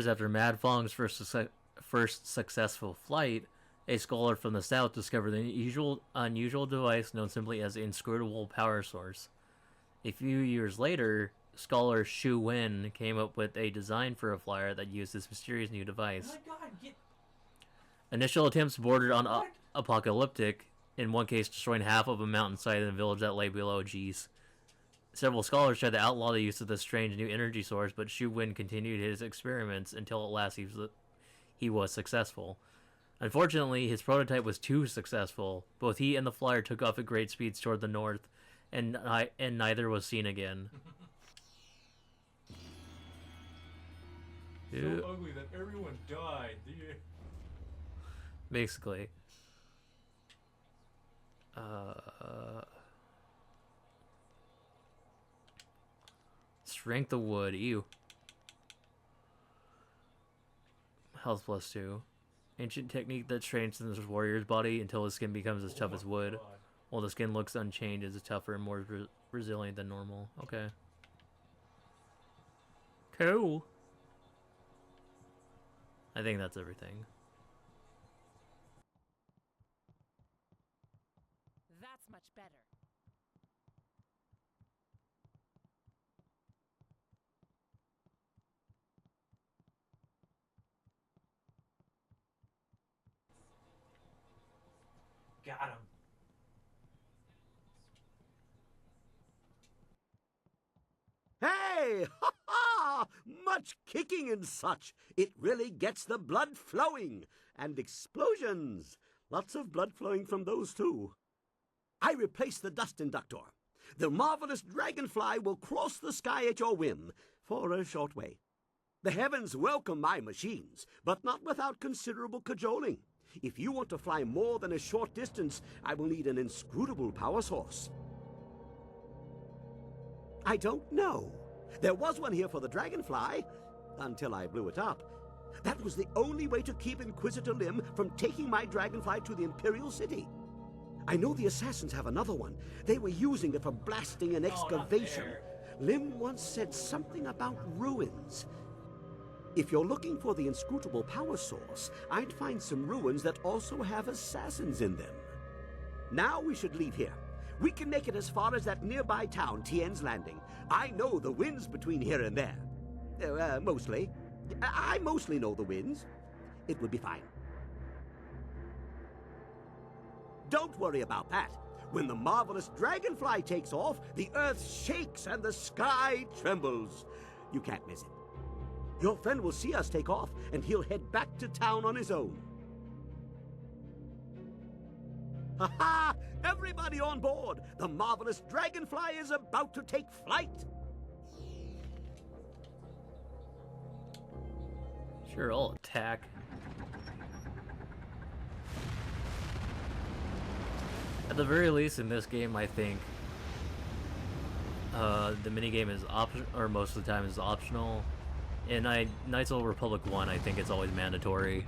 after Mad Fong's first successful flight, a scholar from the south discovered an unusual device known simply as the inscrutable power source. A few years later, scholar Xu Wen came up with a design for a flyer that used this mysterious new device. Oh my god, get... Initial attempts bordered on apocalyptic, in one case destroying half of a mountainside in a village that lay below G's. Several scholars tried to outlaw the use of this strange new energy source, but Xu Wen continued his experiments until at last he was successful. Unfortunately, his prototype was too successful. Both he and the flyer took off at great speeds toward the north, and neither was seen again. So ugly that everyone died. Basically. Strength of wood, ew. Health +2. Ancient technique that strengthens the warrior's body until his skin becomes as tough as wood. While the skin looks unchanged, it's tougher and more resilient than normal. Okay. Cool. I think that's everything. That's much better. Got him. Hey! Ha ha! Much kicking and such. It really gets the blood flowing. And explosions. Lots of blood flowing from those too. I replaced the dust inductor. The marvelous dragonfly will cross the sky at your whim for a short way. The heavens welcome my machines, but not without considerable cajoling. If you want to fly more than a short distance, I will need an inscrutable power source. I don't know. There was one here for the Dragonfly, until I blew it up. That was the only way to keep Inquisitor Lim from taking my Dragonfly to the Imperial City. I know the assassins have another one. They were using it for blasting an excavation. Lim once said something about ruins. If you're looking for the inscrutable power source, I'd find some ruins that also have assassins in them. Now we should leave here. We can make it as far as that nearby town, Tien's Landing. I know the winds between here and there. Mostly. I mostly know the winds. It will be fine. Don't worry about that. When the marvelous Dragonfly takes off, the earth shakes and the sky trembles. You can't miss it. Your friend will see us take off, and he'll head back to town on his own. Ha-ha! Everybody on board! The marvelous Dragonfly is about to take flight! Sure, I'll attack. At the very least, in this game, I think the minigame is optional, or most of the time is optional. In Knights of the Republic 1, I think it's always mandatory.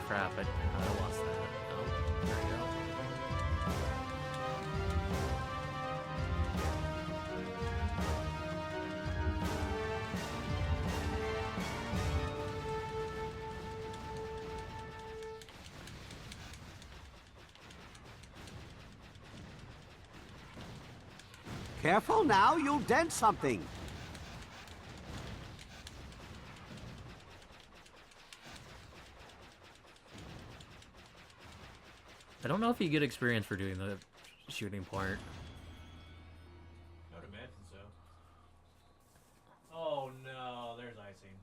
Crap, I lost that. Oh, there we go. Careful now, you'll dent something. I don't know if you get experience for doing the shooting part. I would imagine so. Oh no, there's icing.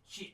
Shit.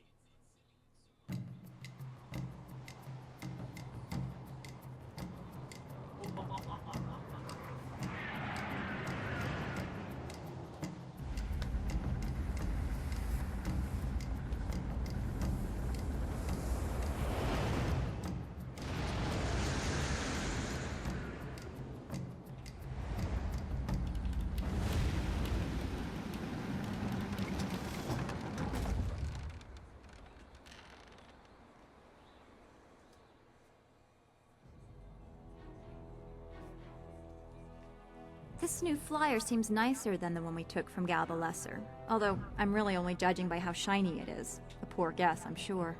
This new flyer seems nicer than the one we took from Gal the Lesser. Although, I'm really only judging by how shiny it is. A poor guess, I'm sure.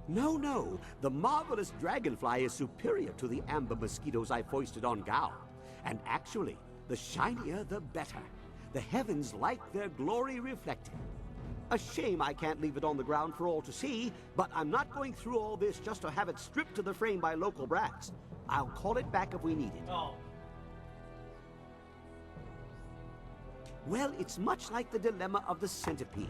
No. The marvelous Dragonfly is superior to the amber mosquitoes I foisted on Gao. And actually, the shinier the better. The heavens like their glory reflected. A shame I can't leave it on the ground for all to see, but I'm not going through all this just to have it stripped to the frame by local brats. I'll call it back if we need it. Oh. Well, it's much like the dilemma of the centipede.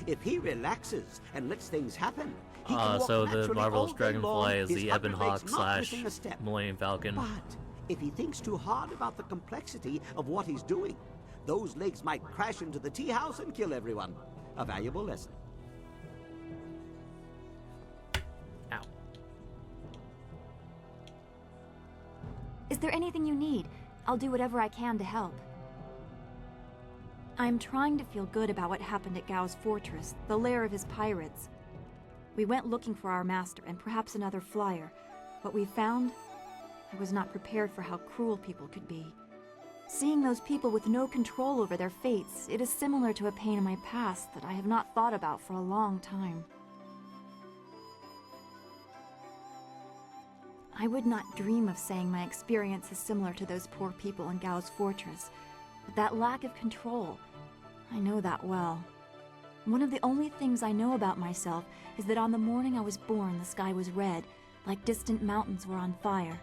If he relaxes and lets things happen, he can walk so the naturally Marvelous all day long, Dragonfly is his the upper Ebon legs Hawk not / missing a step. Millennium Falcon. But if he thinks too hard about the complexity of what he's doing, those legs might crash into the tea house and kill everyone. A valuable lesson. Ow. Is there anything you need? I'll do whatever I can to help. I'm trying to feel good about what happened at Gao's fortress, the lair of his pirates. We went looking for our master and perhaps another flyer. What we found, I was not prepared for how cruel people could be. Seeing those people with no control over their fates, it is similar to a pain in my past that I have not thought about for a long time. I would not dream of saying my experience is similar to those poor people in Gao's fortress, but that lack of control, I know that well. One of the only things I know about myself is that on the morning I was born, the sky was red, like distant mountains were on fire.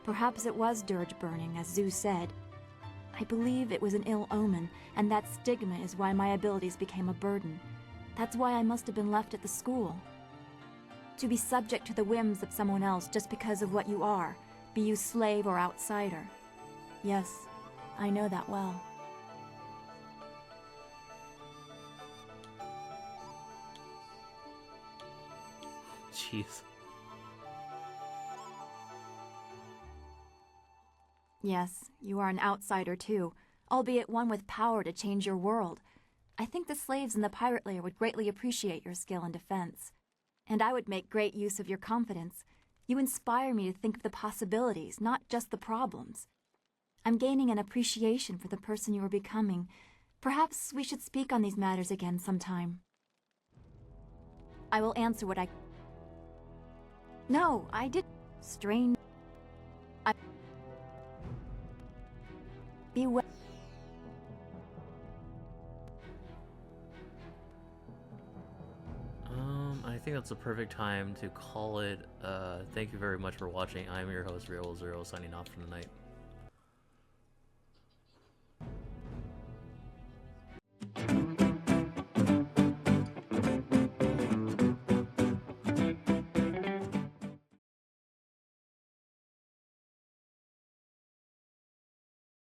Perhaps it was dirge burning, as Zeus said. I believe it was an ill omen, and that stigma is why my abilities became a burden. That's why I must have been left at the school. To be subject to the whims of someone else just because of what you are, be you slave or outsider. Yes, I know that well. Jeez. Yes, you are an outsider too, albeit one with power to change your world. I think the slaves in the pirate lair would greatly appreciate your skill in defense. And I would make great use of your confidence. You inspire me to think of the possibilities, not just the problems. I'm gaining an appreciation for the person you are becoming. Perhaps we should speak on these matters again sometime. I will answer what I... No, I did... Strange... Be well... I think that's the perfect time to call it. Thank you very much for watching. I'm your host, Real0, signing off for the night.